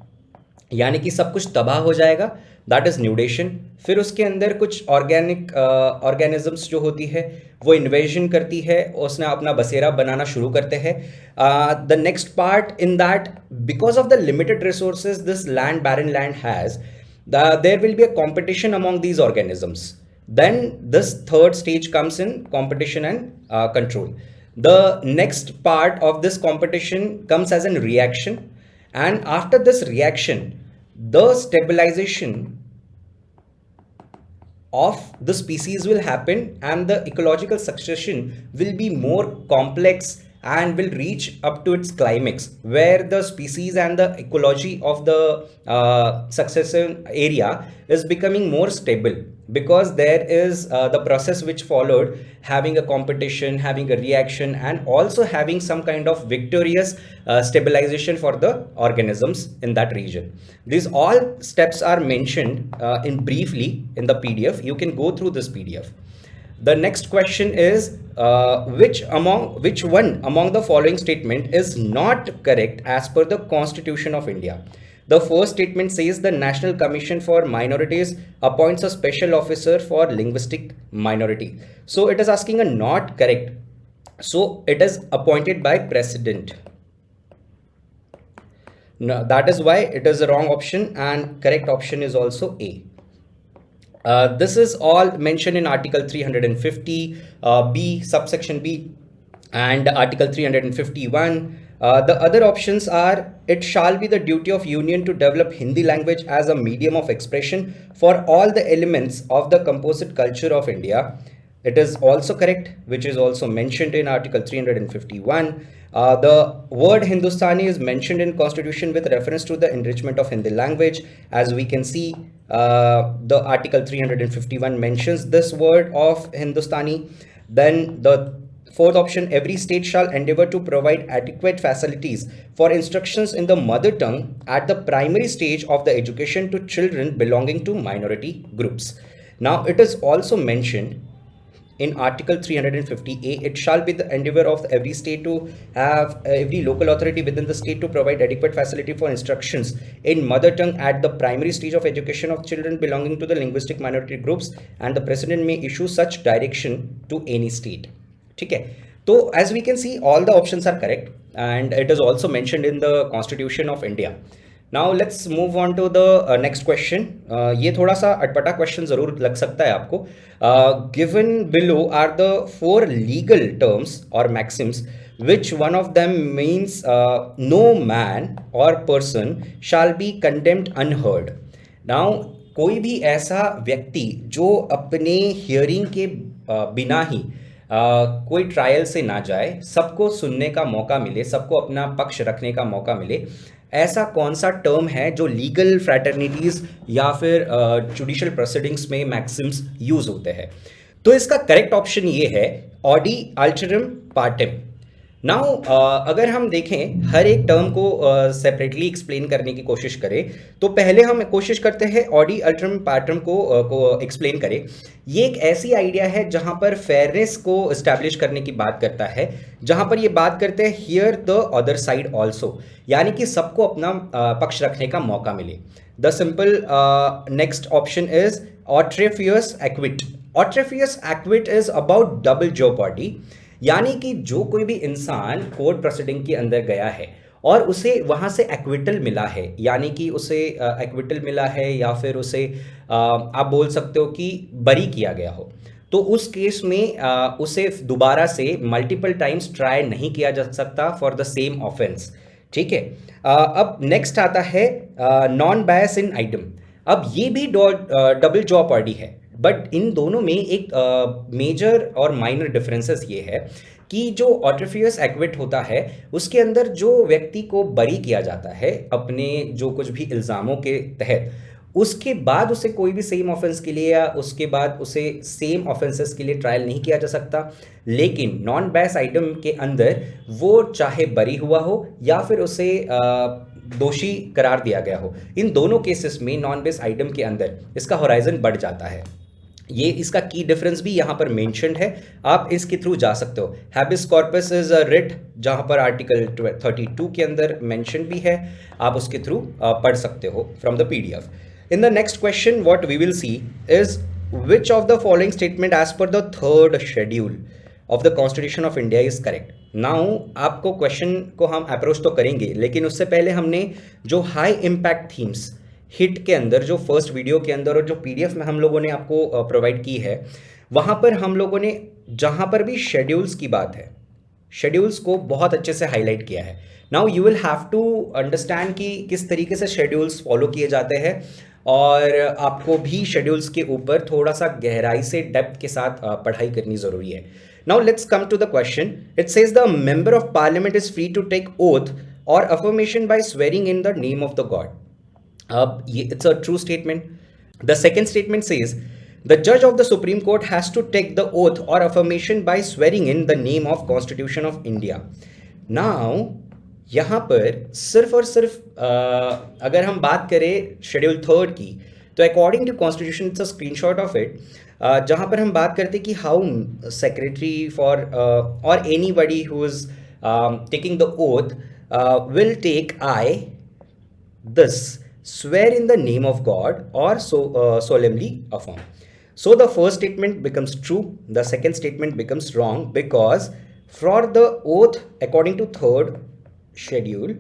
यानी कि सब कुछ तबाह हो जाएगा, दैट इज न्यूडेशन. फिर उसके अंदर कुछ ऑर्गेनिजम्स जो होती है वो इन्वेजन करती है, उसने अपना बसेरा बनाना शुरू करते हैं. The next part in that, because of the limited resources this land, barren land has, there will be a competition among these organisms. Then this third stage comes in competition and control. The next part of this competition comes as a reaction, and after this reaction, the stabilization of the species will happen, and the ecological succession will be more complex and will reach up to its climax, where the species and the ecology of the successive area is becoming more stable, because there is the process which followed, having a competition, having a reaction, and also having some kind of victorious stabilization for the organisms in that region. These all steps are mentioned in briefly in the PDF. You can go through this PDF. The next question is, which one among the following statement is not correct as per the Constitution of India? The first statement says the National Commission for Minorities appoints a special officer for linguistic minority. So it is asking a not correct. So it is appointed by president. No, that is why it is a wrong option, and correct option is also A. This is all mentioned in Article 350 B, subsection B, and Article 351. The other options are, it shall be the duty of union to develop Hindi language as a medium of expression for all the elements of the composite culture of India. It is also correct, which is also mentioned in Article 351. The word Hindustani is mentioned in Constitution with reference to the enrichment of Hindi language. As we can see, the Article 351 mentions this word of Hindustani. Then the fourth option, every state shall endeavor to provide adequate facilities for instructions in the mother tongue at the primary stage of the education to children belonging to minority groups. Now it is also mentioned in Article 350A, it shall be the endeavor of every state to have every local authority within the state to provide adequate facility for instructions in mother tongue at the primary stage of education of children belonging to the linguistic minority groups, and the president may issue such direction to any state. ठीक है, तो as we can see, all the options are correct, and it is also mentioned in the Constitution of India. Now let's move on to the next question. ये थोड़ा सा अटपटा question जरूर लग सकता है आपको. Given below are the four legal terms or maxims, which one of them means no man or person shall be condemned unheard. Now कोई भी ऐसा व्यक्ति जो अपने हियरिंग के बिना ही कोई ट्रायल से ना जाए, सबको सुनने का मौका मिले, सबको अपना पक्ष रखने का मौका मिले, ऐसा कौन सा टर्म है जो लीगल फ्रैटर्निटीज़ या फिर जुडिशियल प्रोसीडिंग्स में मैक्सिम्स यूज़ होते हैं? तो इसका करेक्ट ऑप्शन ये है, ऑडी अल्टरम पार्टम. नाउ अगर हम देखें हर एक टर्म को सेपरेटली एक्सप्लेन करने की कोशिश करें, तो पहले हम कोशिश करते हैं ऑडी अल्टरम पार्टम को एक्सप्लेन करें. ये एक ऐसी आइडिया है जहां पर फेयरनेस को इस्टेब्लिश करने की बात करता है, जहां पर ये बात करते हैं here the other side also, यानी कि सबको अपना पक्ष रखने का मौका मिले. The simple next option is autrefois acquit. Autrefois acquit is about double jeopardy, यानी कि जो कोई भी इंसान कोर्ट प्रोसीडिंग के अंदर गया है और उसे वहाँ से एक्विटल मिला है, यानी कि उसे एक्विटल मिला है या फिर उसे आप बोल सकते हो कि बरी किया गया हो, तो उस केस में उसे दोबारा से मल्टीपल टाइम्स ट्राई नहीं किया जा सकता फॉर द सेम ऑफेंस. ठीक है, अब नेक्स्ट आता है नॉन बायस इन आइटम. अब ये भी डबल जेओपार्डी है, बट इन दोनों में एक मेजर और माइनर डिफरेंसेस ये है कि जो ऑट्रेफियस एक्विट होता है उसके अंदर जो व्यक्ति को बरी किया जाता है अपने जो कुछ भी इल्ज़ामों के तहत, उसके बाद उसे कोई भी सेम ऑफेंस के लिए या उसके बाद उसे सेम ऑफेंसेस के लिए ट्रायल नहीं किया जा सकता. लेकिन नॉन बायस आइटम के अंदर वो चाहे बरी हुआ हो या फिर उसे दोषी करार दिया गया हो, इन दोनों केसेस में नॉन बेस आइटम के अंदर इसका होराइजन बढ़ जाता है। ये इसका की डिफरेंस भी यहाँ पर मेंशन्ड है, आप इसके थ्रू जा सकते हो। Habeas corpus is a writ, जहाँ पर आर्टिकल 32 के अंदर मेंशन भी है, आप उसके थ्रू पढ़ सकते हो from the PDF. In the next question what we will see is which of the following statement as per the third schedule of the constitution of India is correct. Now आपको question को हम approach तो करेंगे, लेकिन उससे पहले हमने जो हाई इम्पैक्ट थीम्स हिट के अंदर, जो फर्स्ट वीडियो के अंदर और जो पीडीएफ में हम लोगों ने आपको प्रोवाइड की है, वहाँ पर हम लोगों ने जहाँ पर भी शेड्यूल्स की बात है, शेड्यूल्स को बहुत अच्छे से हाईलाइट किया है। Now you will have to understand कि किस तरीके से शेड्यूल्स फॉलो किए जाते हैं, और आपको भी शेड्यूल्स के ऊपर थोड़ा सा गहराई से डेप्थ के साथ पढ़ाई करनी ज़रूरी है। Now let's come to the question. It says the member of parliament is free to take oath or affirmation by swearing in the name of the god. अब ये it's a true statement. The second statement says the जज of the supreme court has to take the oath or affirmation by swearing in the name of constitution of India. Now यहाँ पर सिर्फ और सिर्फ अगर हम बात करें शेड्यूल थर्ड की, तो according to constitution it's a screenshot of it, जहाँ पर हम बात करते कि हाउ सेक्रेटरी फॉर और anybody who is taking the oath will take I this swear in the name of God or solemnly affirm. So the first statement becomes true, the second statement becomes wrong, because for the oath according to third schedule,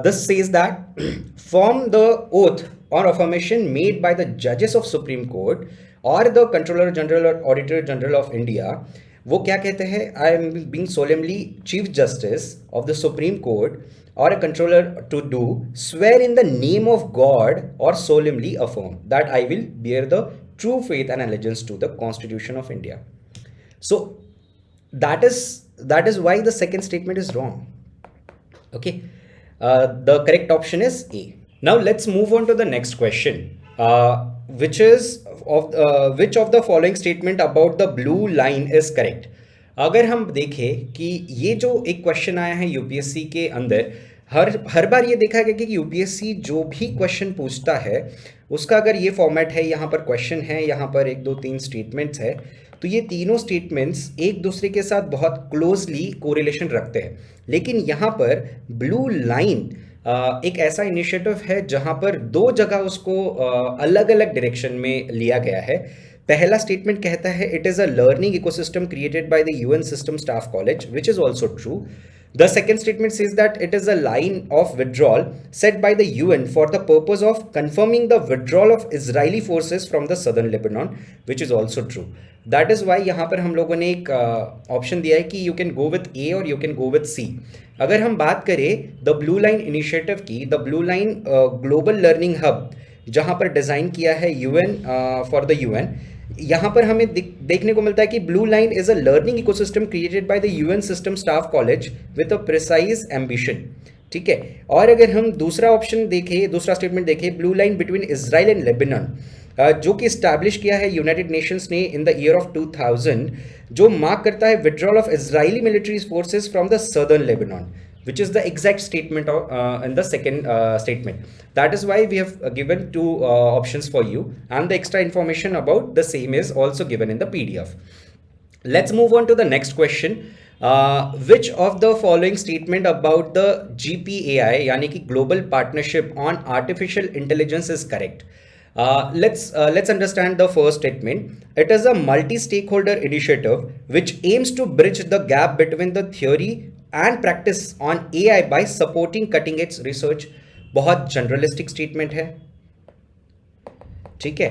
this says that from the oath or affirmation made by the judges of Supreme Court or the Controller General or Auditor General of India, वो क्या कहते हैं, I am being solemnly Chief Justice of the Supreme Court or a controller to do swear in the name of God or solemnly affirm that I will bear the true faith and allegiance to the Constitution of India. So that is why the second statement is wrong. Okay, the correct option is A. Now let's move on to the next question, which is which of the following statement about the blue line is correct. अगर हम देखें कि ये जो एक question आया है UPSC के अंदर, हर बार ये देखा गया कि यूपीएससी जो भी क्वेश्चन पूछता है उसका अगर ये फॉर्मेट है, यहाँ पर क्वेश्चन है, यहाँ पर 1 2 3 स्टेटमेंट्स है, तो ये तीनों स्टेटमेंट्स एक दूसरे के साथ बहुत क्लोजली कोरिलेशन रखते हैं। लेकिन यहाँ पर ब्लू लाइन एक ऐसा इनिशिएटिव है जहाँ पर 2 जगह उसको अलग अलग डायरेक्शन में लिया गया है। पहला स्टेटमेंट कहता है it is a learning ecosystem created by the UN system staff college, which is also true. The second statement says that it is a line of withdrawal set by the UN for the purpose of confirming the withdrawal of Israeli forces from the southern Lebanon, which is also true. That is why यहाँ पर हम लोगों ने एक option दिया है कि you can go with A और you can go with C. अगर हम बात करें द ब्लू लाइन इनिशिएटिव की, the blue line global learning hub जहाँ पर डिज़ाइन किया है यूएन फॉर द यूएन, यहाँ पर हमें देखने को मिलता है कि blue line is a learning ecosystem created by the UN system staff college with a precise ambition. ठीक है, और अगर हम दूसरा ऑप्शन देखें, दूसरा स्टेटमेंट देखें, blue line between Israel and Lebanon, जो कि इस्टेब्लिश किया है यूनाइटेड नेशंस ने इन द ईयर ऑफ 2000, जो मार्क करता है withdrawal of Israeli military forces from the southern Lebanon, which is the exact statement of, in the second statement. That is why we have given 2 options for you, and the extra information about the same is also given in the PDF. Let's move on to the next question. Which of the following statement about the GPAI यानी कि Global Partnership on Artificial Intelligence is correct? Let's understand the first statement. It is a multi-stakeholder initiative which aims to bridge the gap between the theory and practice on AI by supporting cutting edge research. बहुत जनरलिस्टिक statement है, ठीक है,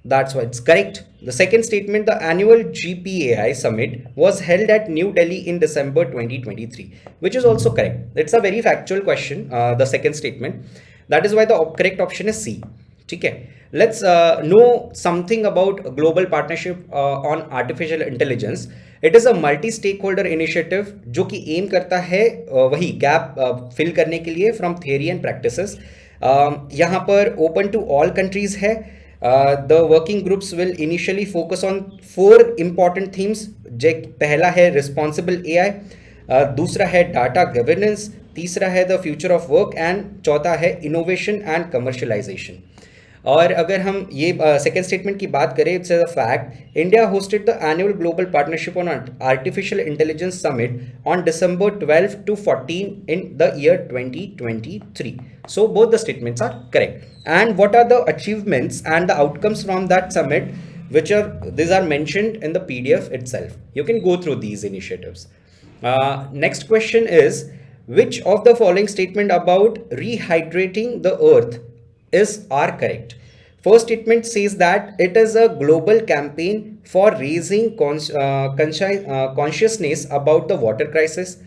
that's why it's correct. The second statement, the annual GPAI summit was held at New Delhi in December 2023, which is also correct. It's a very factual question, the second statement. That is why the correct option is C. ठीक है, let's know something about global partnership on artificial intelligence. It is a multi-stakeholder initiative जो कि M करता है वही gap fill करने के लिए फ्रॉम थियरी एंड प्रैक्टिसेस। यहाँ पर ओपन टू ऑल कंट्रीज है। The working groups will initially focus on 4 important themes. पहला है रिस्पॉन्सिबल एआई, दूसरा है डाटा गवर्नेंस, तीसरा है the future of work and चौथा है इनोवेशन एंड कमर्शलाइजेशन। और अगर हम ये सेकेंड स्टेटमेंट की बात करें, it's a fact India hosted the annual global partnership on artificial intelligence summit on December 12 to 14 in the year 2023. So both the statements are correct. And what are the achievements and the outcomes from that summit, which are these are mentioned in the PDF itself. You can go through these initiatives. Next question is, which of the following statement about rehydrating the earth are correct? First statement says that it is a global campaign for raising consciousness about the water crisis.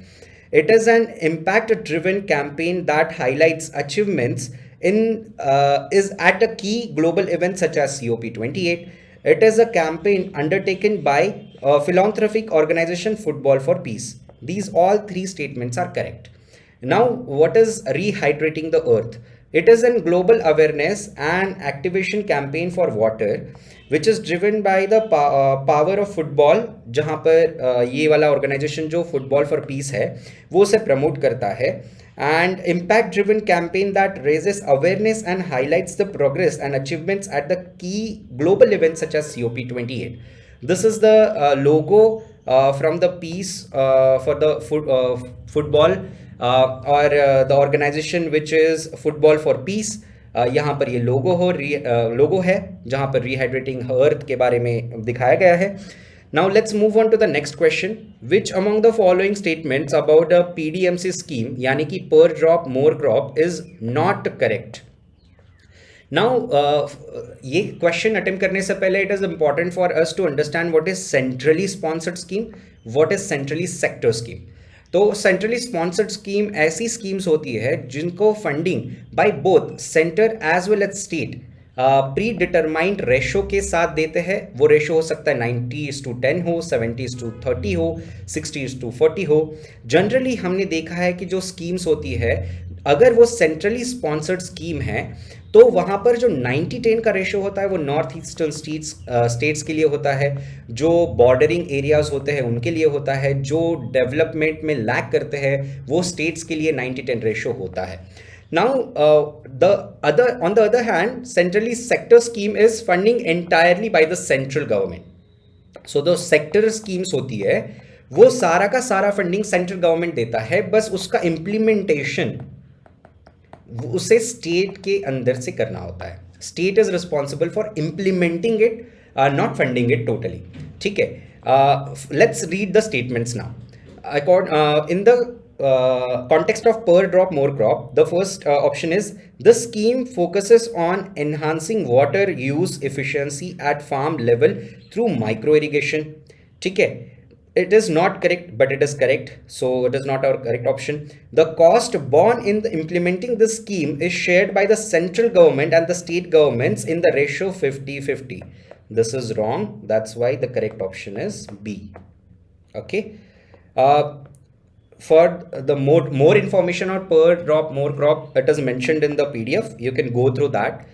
It is an impact-driven campaign that highlights achievements is at a key global event such as COP28. It is a campaign undertaken by a philanthropic organization Football for Peace. These all three statements are correct. Now, what is rehydrating the earth? It is a global awareness and activation campaign for water, which is driven by the power of football, जहाँ पर ये वाला organization जो Football for Peace है वो उसे promote करता है, and impact driven campaign that raises awareness and highlights the progress and achievements at the key global events such as COP28. This is the logo from the peace for the football और the organization which is football for peace. यहाँ पर ये लोगो है जहाँ पर rehydrating अर्थ के बारे में दिखाया गया है। Now let's move on to the next question, which among the following statements about a PDMC scheme यानी कि per drop more crop is not correct. Now ये क्वेश्चन अटेम्प्ट करने से पहले it is important for us to understand what is centrally sponsored scheme, what is centrally sector scheme. तो centrally sponsored scheme ऐसी schemes होती है जिनको funding by both centre as well as state pre determined ratio के साथ देते हैं। वो रेशो हो सकता है 90:10 हो, 70:30 हो, 60:40 हो। जनरली हमने देखा है कि जो स्कीम्स होती है अगर वो सेंट्रली स्पॉन्सर्ड स्कीम है तो वहाँ पर जो 90:10 का रेशो होता है वो नॉर्थ ईस्टर्न स्टेट्स के लिए होता है, जो बॉर्डरिंग एरियाज होते हैं उनके लिए होता है, जो डेवलपमेंट में लैक करते हैं वो स्टेट्स के लिए 90:10 रेशो होता है। Now on the other hand centrally sector scheme is funding entirely by the central government. So जो सेक्टर स्कीम्स होती है वो सारा का सारा फंडिंग सेंट्रल गवर्नमेंट देता है, बस उसका इम्प्लीमेंटेशन उसे स्टेट के अंदर से करना होता है। State is responsible for implementing it, not funding it totally. ठीक है, let's read the statements now. In the context of per drop more crop, the first option is the scheme focuses on enhancing water use efficiency at farm level through micro irrigation. ठीक है, it is not correct but it is correct, so it is not our correct option. The cost borne in the implementing this scheme is shared by the central government and the state governments in the ratio 50-50. This is wrong, that's why the correct option is B. Okay, for the more information on per drop more crop, it is mentioned in the PDF, you can go through that.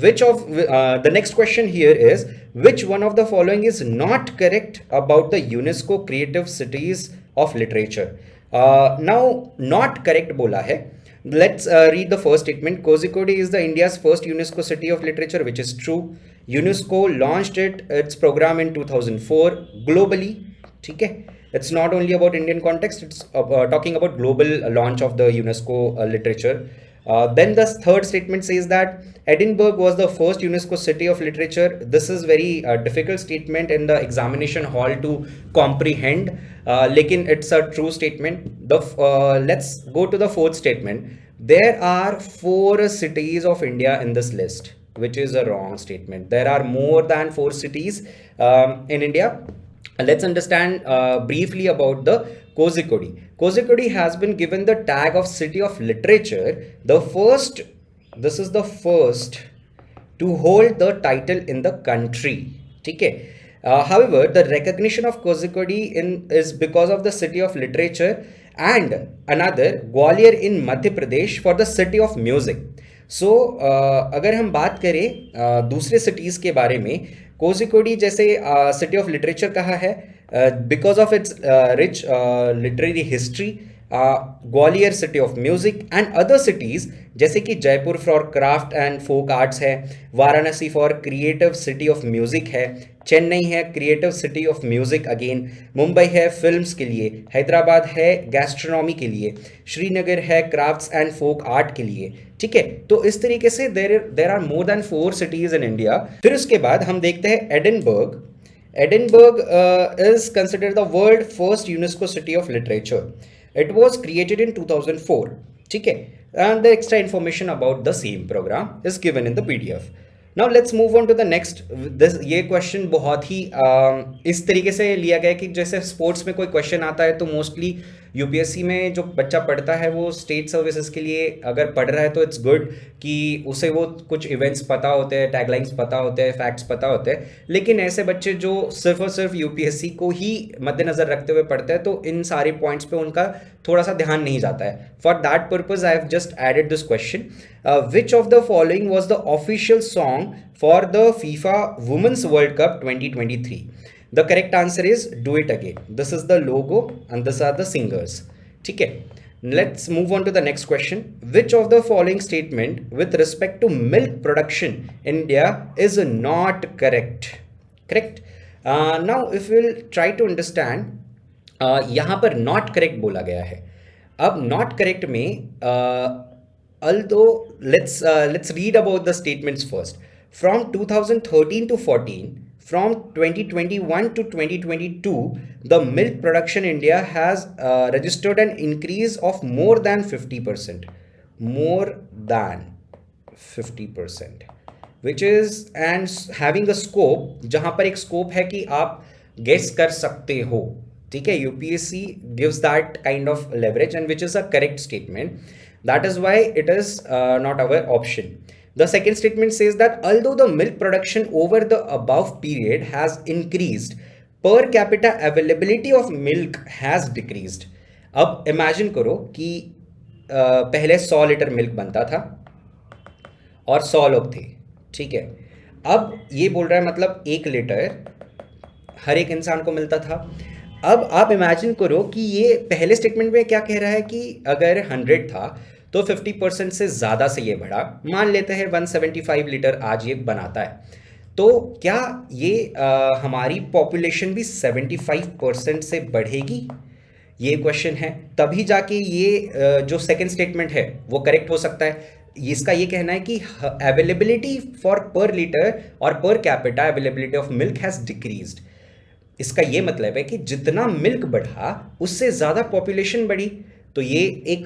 The next question here is, which one of the following is not correct about the UNESCO creative cities of literature? Now not correct bola hai. Let's read the first statement. Kozhikode is the India's first UNESCO city of literature, which is true. UNESCO launched its program in 2004 globally. ठीक है, it's not only about Indian context, it's talking about global launch of the UNESCO literature. Then the third statement says that Edinburgh was the first UNESCO city of literature. This is very difficult statement in the examination hall to comprehend, lekin it's a true statement. Let's go to the fourth statement. There are 4 cities of India in this list, which is a wrong statement. There are more than 4 cities in India. Let's understand briefly about the Kozhikode. Kozhikode has been given the tag of city of literature. This is the first to hold the title in the country. ठीक है, however, the recognition of Kozhikode is because of the city of literature and another Gwalior in Madhya Pradesh for the city of music. So अगर हम बात करें दूसरे cities के बारे में, कोझिकोडी जैसे सिटी ऑफ लिटरेचर कहा है, because of its rich literary history, Gwalior city of music and other cities जैसे कि Jaipur for craft and folk arts है, Varanasi for creative city of music है, चेन्नई है creative city of music again, Mumbai है फिल्म्स के लिए, हैदराबाद है गैस्ट्रोनॉमी के लिए, श्रीनगर है क्राफ्ट्स एंड फोक आर्ट के लिए। ठीक है, तो इस तरीके से there are more than 4 cities in India. फिर उसके बाद हम देखते हैं Edinburgh. Edinburgh is considered the world first UNESCO city of literature. It was created in 2004. ठीक है, and the extra information about the same program is given in the PDF. Now let's move on to the next. ये question बहुत ही इस तरीके से लिया गया कि जैसे स्पोर्ट्स में कोई क्वेश्चन आता है तो मोस्टली यूपीएससी में जो बच्चा पढ़ता है वो स्टेट सर्विसेज के लिए अगर पढ़ रहा है तो इट्स गुड कि उसे वो कुछ इवेंट्स पता होते हैं, टैगलाइंस पता होते हैं, फैक्ट्स पता होते हैं। लेकिन ऐसे बच्चे जो सिर्फ और सिर्फ यूपीएससी को ही मद्देनज़र रखते हुए पढ़ते हैं तो इन सारे पॉइंट्स पे उनका थोड़ा सा ध्यान नहीं जाता है। For that purpose I have just added this question, which of the following was the official song for the FIFA women's world cup 2023? The correct answer is Do It Again. This is the logo and these are the singers. ठीक है, let's move on to the next question. Which of the following statement with respect to milk production in India is not correct? Correct. Now if we'll try to understand, यहाँ पर not correct बोला गया है। अब not correct में although let's read about the statements first. From 2013 to 14, from 2021 to 2022, the milk production in India has registered an increase of more than 50%. More than 50%. Which is and having a scope, जहाँ पर एक scope है कि आप guess कर सकते हो। ठीक है, UPSC gives that kind of leverage and which is a correct statement. That is why it is not our option. The second statement says that although the milk production over the above period has increased, per capita availability of milk has decreased. अब imagine करो कि पहले 100 litre milk बनता था और 100 लोग थे। ठीक है, अब ये बोल रहा है मतलब 1 लीटर हर एक इंसान को मिलता था। अब आप इमेजिन करो कि ये पहले स्टेटमेंट में क्या कह रहा है कि अगर 100 था तो 50% से ज़्यादा से ये बढ़ा, मान लेते हैं 175 लीटर आज ये बनाता है, तो क्या ये हमारी पॉपुलेशन भी 75% से बढ़ेगी? ये क्वेश्चन है। तभी जाके ये जो सेकंड स्टेटमेंट है वो करेक्ट हो सकता है। इसका ये कहना है कि अवेलेबिलिटी फॉर पर लीटर और per capita availability of milk has decreased. इसका ये मतलब है कि जितना मिल्क बढ़ा उससे ज़्यादा पॉपुलेशन बढ़ी। तो ये एक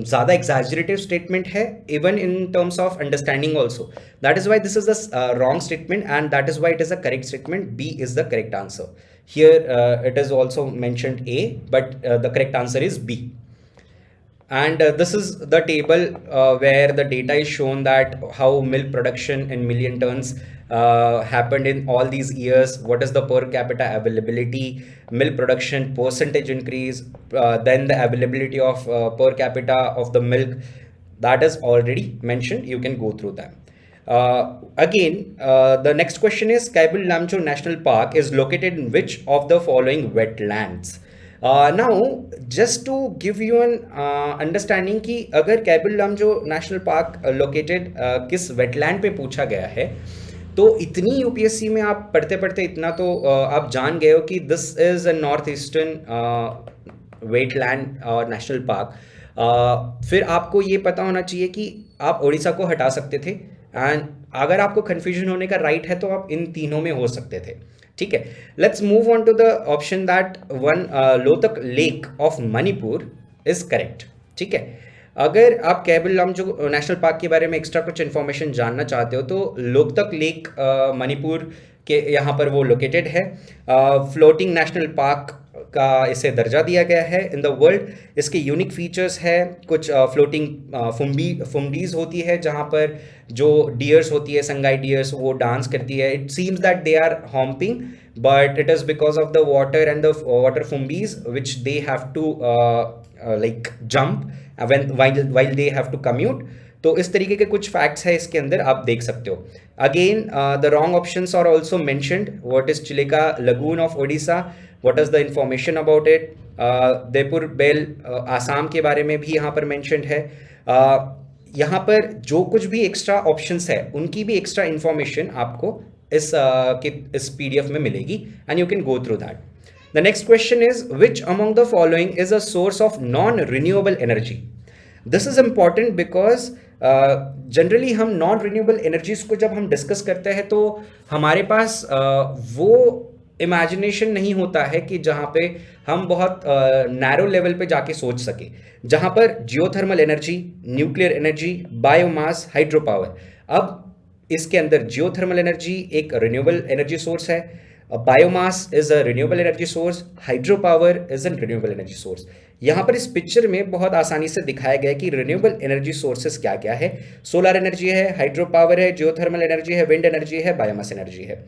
ज़्यादा एग्जैजरेटिव स्टेटमेंट है even in terms of understanding also. That is why this is the wrong statement and that is why it is a correct statement. B is the correct answer. Here it is also mentioned A but the correct answer is B. And this is the table where the data is shown that how milk production in million tons happened in all these years, what is the per capita availability, milk production percentage increase, then the availability of per capita of the milk, that is already mentioned. You can go through them. Again, the next question is Kaibul Lamcho National Park is located in which of the following wetlands? Now just to give you an understanding कि अगर cable Lamjao national park located किस wetland पे पूछा गया है तो इतनी UPSC में आप पढ़ते पढ़ते इतना तो आप जान गए हो कि this is a north eastern wetland और नेशनल पार्क। फिर आपको ये पता होना चाहिए कि आप उड़ीसा को हटा सकते थे एंड अगर आपको कन्फ्यूजन होने का राइट है तो आप इन तीनों में हो सकते थे। ठीक है, let's move on to the option that one Loktak lake of Manipur is correct. ठीक है, अगर आप कैबल लामजो नेशनल पार्क के बारे में एक्स्ट्रा कुछ इन्फॉर्मेशन जानना चाहते हो तो लोकतक लेक मणिपुर के यहाँ पर वो लोकेटेड है। फ्लोटिंग नेशनल पार्क का इसे दर्जा दिया गया है इन द वर्ल्ड। इसके यूनिक फीचर्स है कुछ फ्लोटिंग फुमडीज होती है जहाँ पर जो डियर्स होती है संगाई डियर्स वो डांस करती है। It seems that they are hopping but it is because of the water and the water phumdis which they have to like jump while they have to commute। तो इस तरीके के कुछ फैक्ट्स है इसके अंदर, आप देख सकते हो। Again the wrong options are also mentioned. What is Chilika lagoon of Odisha, what is the information about it. Deepor Beel Assam के बारे में भी यहाँ पर मैंशनड है। यहाँ पर जो कुछ भी एक्स्ट्रा ऑप्शंस है उनकी भी एक्स्ट्रा इंफॉर्मेशन आपको इस पीडीएफ में मिलेगी and you can go through that. The next question is which among the following is a source of non renewable energy. This is important because generally हम non renewable energies को जब हम discuss करते हैं तो हमारे पास वो इमेजिनेशन नहीं होता है कि जहाँ पे हम बहुत नैरो लेवल पे जाके सोच सके, जहाँ पर geothermal energy, nuclear energy, biomass, hydro power. अब इसके अंदर जियोथर्मल एनर्जी एक रिन्यूएबल एनर्जी सोर्स है, biomass is a renewable energy source, hydro power is an renewable energy source. यहाँ पर इस पिक्चर में बहुत आसानी से दिखाया गया है कि रिन्यूएबल एनर्जी सोर्सेस क्या क्या है। सोलर एनर्जी है, हाइड्रो पावर है, जियोथर्मल एनर्जी है, विंड एनर्जी है, बायोमास एनर्जी है।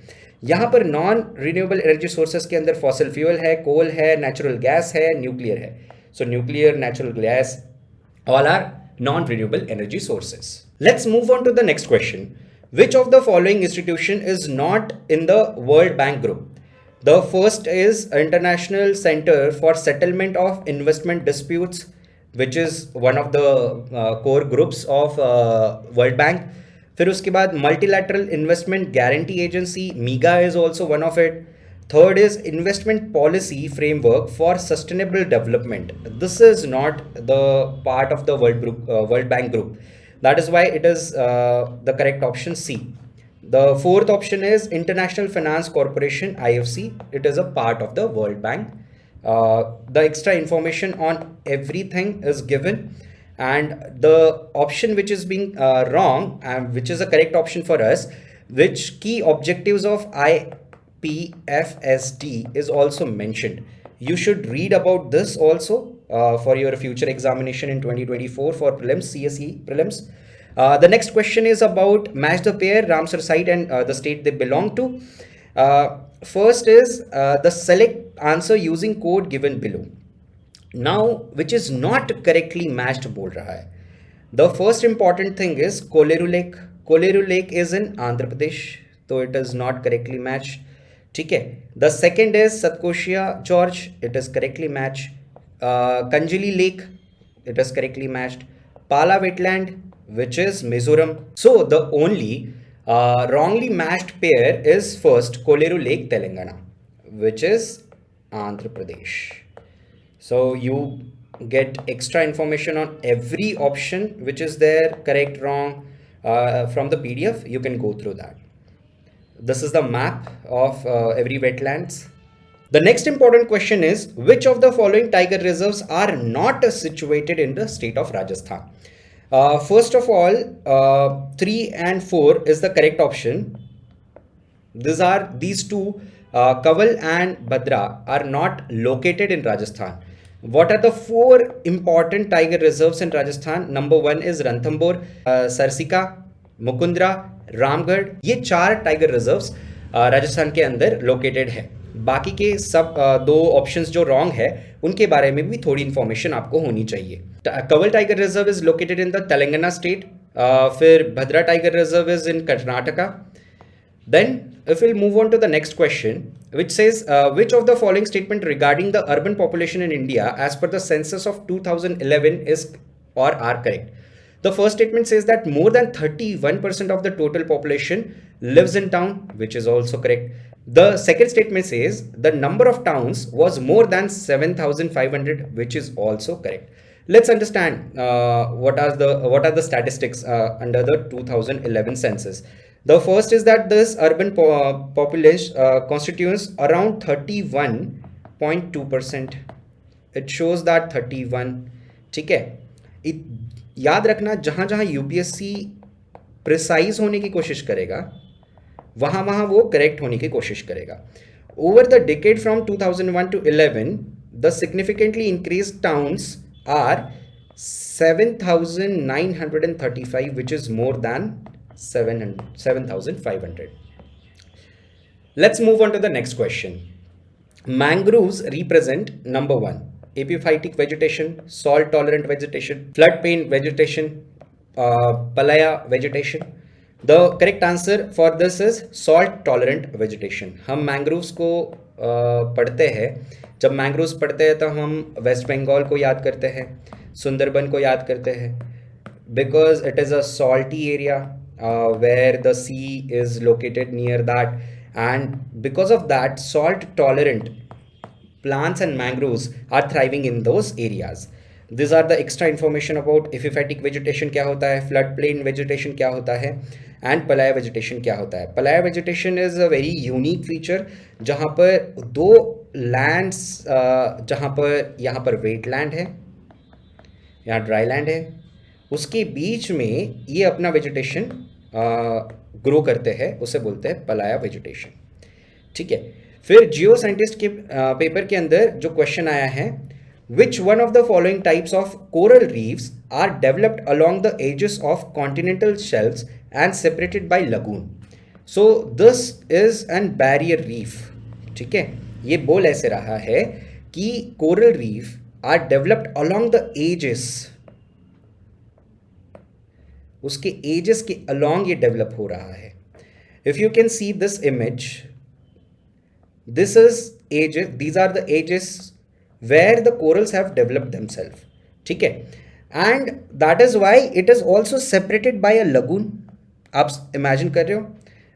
यहाँ पर नॉन रिन्यूएबल एनर्जी सोर्सेस के अंदर फॉसिल फ्यूल है, कोल है, नेचुरल गैस है, न्यूक्लियर है। सो nuclear, natural gas, all are non-renewable energy sources. Let's move on to the next question. Which of the following institution is not in the World Bank group? The first is International Center for Settlement of Investment Disputes, which is one of the core groups of World Bank. फिर उसके बाद Multilateral Investment Guarantee Agency, MIGA is also one of it. Third is Investment Policy Framework for Sustainable Development. This is not the part of the World Bank group. That is why it is the correct option C. The fourth option is International Finance Corporation, IFC. It is a part of the World Bank. The extra information on everything is given, and the option which is being wrong and which is a correct option for us, which key objectives of IPFSD is also mentioned. You should read about this also for your future examination in 2024 for prelims, CSE prelims. The next question is about match the pair, Ramsar site and the state they belong to. First is the select answer using code given below. Now which is not correctly matched बोल रहा है. The first important thing is Koleru Lake. Koleru Lake is in Andhra Pradesh, so it is not correctly matched. ठीक है. The second is Satkoshia George. It is correctly matched. Kanjali Lake. It is correctly matched. Pala Wetland, which is Mizoram. So the only wrongly matched pair is first Koleru Lake, Telangana, which is Andhra Pradesh. So you get extra information on every option which is there, correct, wrong, from the PDF. You can go through that. This is the map of every wetlands. The next important question is which of the following tiger reserves are not situated in the state of Rajasthan? First of all, 3 and 4 is the correct option. These two, Kaval and Bhadra, are not located in Rajasthan. What are the 4 important tiger reserves in Rajasthan? Number 1 is Ranthambore, Sarsika, Mukundra, Ramgarh. ये 4 tiger reserves Rajasthan के अंदर located है। बाकी के सब 2 options जो wrong है उनके बारे में भी थोड़ी इंफॉर्मेशन आपको होनी चाहिए। Kawal tiger reserve is located in the Telangana state, फिर Bhadra tiger reserve is in Karnataka. Then if we'll move on to the next question, which says which of the following statement regarding the urban population in India as per the census of 2011 is or are correct? The first statement says that more than 31% of the total population lives in town, which is also correct. The second statement says the number of towns was more than 7,500, which is also correct. Let's understand what are the statistics under the 2011 census. The first is that this urban population constitutes around 31.2%. It shows that 31. ठीक है, याद रखना जहाँ जहाँ UPSC precise होने की कोशिश करेगा वहाँ वहाँ वो करेक्ट होने की कोशिश करेगा. Over the decade from 2001 to 11, the significantly increased towns are 7,935, which is more than 7,500. Let's move on to the next question. Mangroves represent number 1, epiphytic vegetation, salt tolerant vegetation, floodplain vegetation, palaya vegetation. The correct answer for this is salt tolerant vegetation. हम mangroves को पढ़ते हैं, जब mangroves पढ़ते हैं तो हम waste Bengal को याद करते हैं, सुंदरबन को याद करते हैं, because it is a salty area where the sea is located near that, and because of that salt tolerant plants and mangroves are thriving in those areas. These are the extra information about epiphytic vegetation क्या होता है, flood plain vegetation क्या होता है, and पलाया vegetation क्या होता है। पलाया vegetation is a very unique feature जहाँ पर दो लैंड्स, जहाँ पर यहाँ पर वेट लैंड है, यहाँ ड्राई लैंड है, उसके बीच में ये अपना वेजिटेशन ग्रो करते हैं, उसे बोलते हैं पलाया वेजिटेशन। ठीक है, फिर जियो साइंटिस्ट के पेपर के अंदर जो क्वेश्चन आया है, which one of the following types of coral reefs are developed along the edges of continental shelves and separated by lagoon. So this is an barrier reef. ठीक है, ये बोल ऐसे रहा है कि coral reef are developed along the edges, उसके edges के अलोंग ये डेवलप हो रहा है। If you can see this image, this is edges, these are the edges where the corals have developed themself. ठीक है, and that is why it is also separated by a lagoon. आप imagine कर रहे हो,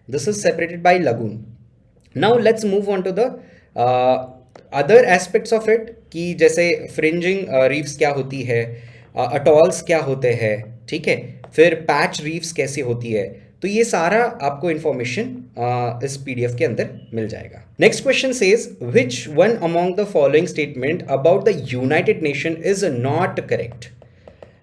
this is separated by lagoon. Now let's move on to the other aspects of it, कि जैसे fringing reefs क्या होती है, अटॉल्स क्या होते हैं, ठीक है, फिर पैच रीफ्स कैसी होती है, तो ये सारा आपको इंफॉर्मेशन इस पीडीएफ के अंदर मिल जाएगा। Next question says which one among the following statement about the United nation is not correct.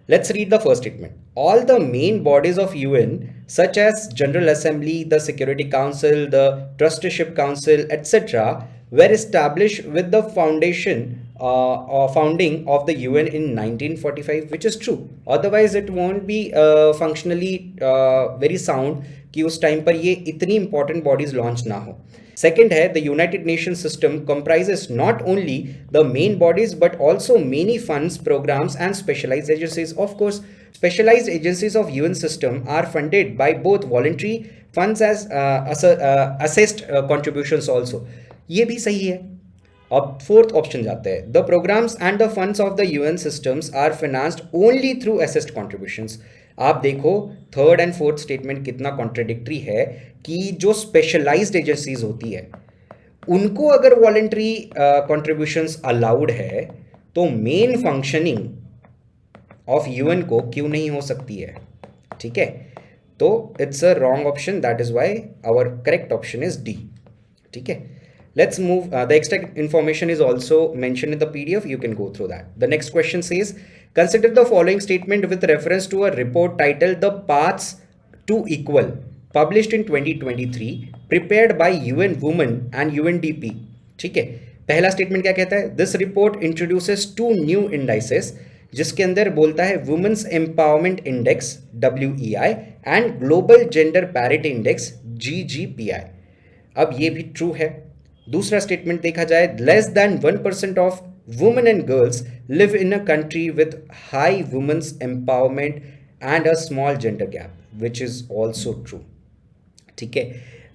Let's read the first statement. All the main bodies of UN, such as General Assembly, the Security Council, the Trusteeship Council, etc., were established with the founding of the UN in 1945, which is true. Otherwise, it won't be functionally very sound कि उस time पर ये इतनी important bodies launch ना हो। Second है, the United nation system comprises not only the main bodies but also many funds, programs and specialized agencies. Of course, specialized agencies of UN system are funded by both voluntary funds as assessed contributions also. ये भी सही है। अब fourth option जाते हैं, the programmes and the funds of the UN systems are financed only through assessed contributions. आप देखो third and fourth statement कितना कॉन्ट्रडिक्टरी है कि जो स्पेशलाइज्ड एजेंसीज होती है उनको अगर वॉलंटरी कॉन्ट्रीब्यूशंस अलाउड है तो मेन फंक्शनिंग ऑफ यूएन को क्यों नहीं हो सकती है। ठीक है, तो it's a wrong option, that is why our correct option is D. ठीक है, let's move, the extra information is also mentioned in the PDF, you can go through that. The next question says, consider the following statement with reference to a report titled The Paths to Equal, published in 2023, prepared by UN Women and UNDP. ठीक है, पहला statement क्या कहता है, this report introduces 2 new indices, जिसके अंदर बोलता है women's empowerment index WEI and global gender parity index GGPI। अब ये भी ट्रू है। दूसरा स्टेटमेंट देखा जाए, less than 1% of women and girls live in a country with high women's empowerment and a small gender gap, which is also true. ठीक है,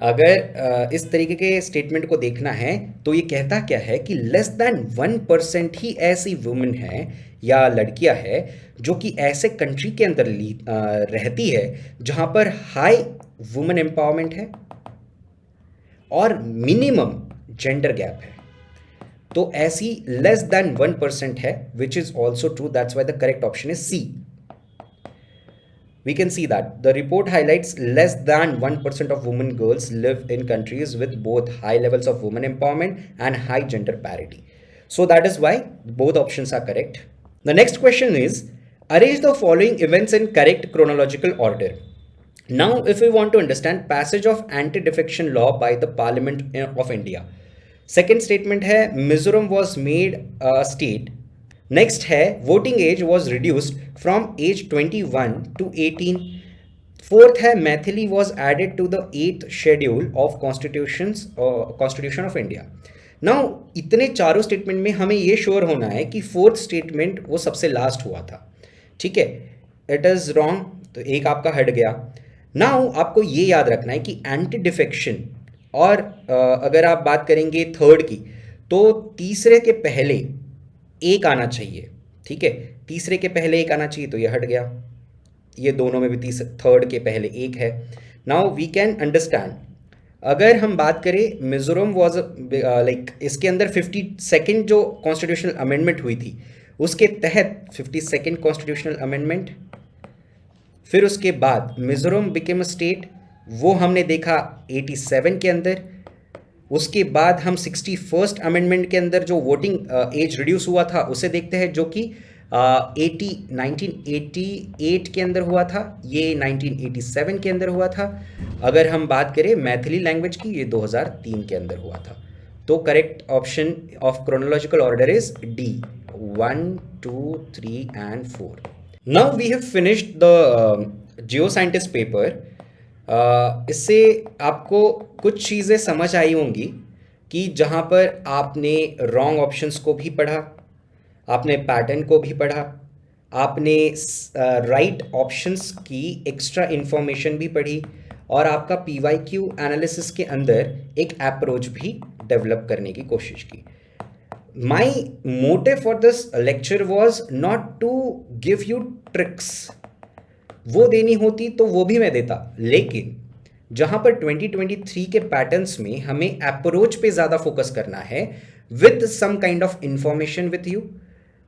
अगर इस तरीके के स्टेटमेंट को देखना है तो ये कहता क्या है कि लेस देन 1% ही ऐसी वुमेन है या लड़कियां है जो कि ऐसे कंट्री के अंदर रहती है जहां पर हाई वुमेन एम्पावरमेंट है और मिनिमम जेंडर गैप है। तो ऐसी लेस देन 1% है, which is also true, that's why the correct option is C. We can see that the report highlights less than 1% of women girls live in countries with both high levels of women empowerment and high gender parity. So that is why both options are correct. The next question is, arrange the following events in correct chronological order. Now, if we want to understand passage of anti-defection law by the Parliament of India, second statement है Mizoram was made state. Next है voting age was reduced from age 21 to 18। Fourth है Maithili was added to the 8th schedule of constitution of India. Now इतने चारों statement में हमें ये sure होना है कि फोर्थ स्टेटमेंट वो सबसे लास्ट हुआ था। ठीक है, इट इज़ रॉन्ग, तो एक आपका हट गया। नाउ आपको ये याद रखना है कि एंटी डिफेक्शन और अगर आप बात करेंगे थर्ड की, तो तीसरे के पहले एक आना चाहिए, ठीक है, तीसरे के पहले एक आना चाहिए, तो ये हट गया, ये दोनों में भी थर्ड के पहले एक है। नाउ वी कैन अंडरस्टैंड, अगर हम बात करें मिजोरम वॉज लाइक इसके अंदर 52nd जो कॉन्स्टिट्यूशनल अमेंडमेंट हुई थी, उसके तहत 52nd कॉन्स्टिट्यूशनल अमेंडमेंट, फिर उसके बाद मिजोरम बिकेम अ स्टेट, वो हमने देखा 87 के अंदर। उसके बाद हम 61st अमेंडमेंट के अंदर जो वोटिंग एज रिड्यूस हुआ था उसे देखते हैं, जो कि 1988 के अंदर हुआ था, ये 1987 के अंदर हुआ था। अगर हम बात करें मैथिली लैंग्वेज की, ये 2003 के अंदर हुआ था। तो correct option of chronological order is D, 1, 2, 3 and 4। Now we have finished the geoscientist paper. इससे आपको कुछ चीज़ें समझ आई होंगी कि जहाँ पर आपने रॉन्ग ऑप्शंस को भी पढ़ा, आपने पैटर्न को भी पढ़ा, आपने राइट ऑप्शंस की एक्स्ट्रा इन्फॉर्मेशन भी पढ़ी, और आपका PYQ एनालिसिस के अंदर एक अप्रोच भी डेवलप करने की कोशिश की। My motive for this lecture was not to give you tricks, वो देनी होती तो वो भी मैं देता, लेकिन जहां पर 2023 के पैटर्न्स में हमें अप्रोच पे ज़्यादा फोकस करना है with some kind of information with you,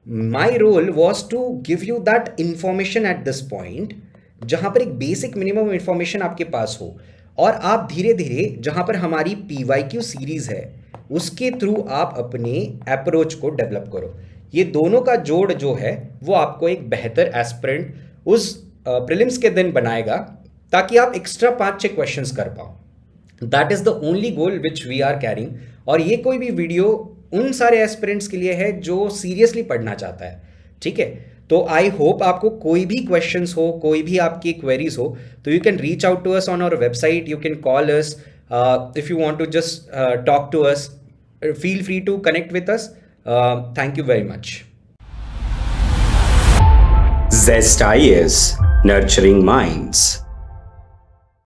my role was to give you that information at this point, जहां पर एक बेसिक मिनिमम इंफॉर्मेशन आपके पास हो, और आप धीरे धीरे जहां पर हमारी PYQ सीरीज है उसके थ्रू आप अपने अप्रोच को डेवलप करो। ये दोनों का जोड़ जो है वो आपको एक बेहतर एस्पिरेंट उस प्रीलिम्स के दिन बनाएगा, ताकि आप एक्स्ट्रा 5-6 क्वेश्चंस कर पाओ। That is the only goal which we are carrying. और ये कोई भी वीडियो उन सारे एस्पिरेंट्स के लिए है जो सीरियसली पढ़ना चाहता है, ठीक है। तो आई होप आपको कोई भी क्वेश्चंस हो, कोई भी आपकी क्वेरीज हो, तो you can reach out to us on our website, you can call us, if you want to just talk to us, feel free to connect with us. Thank you very much. Zest IAS, nurturing minds.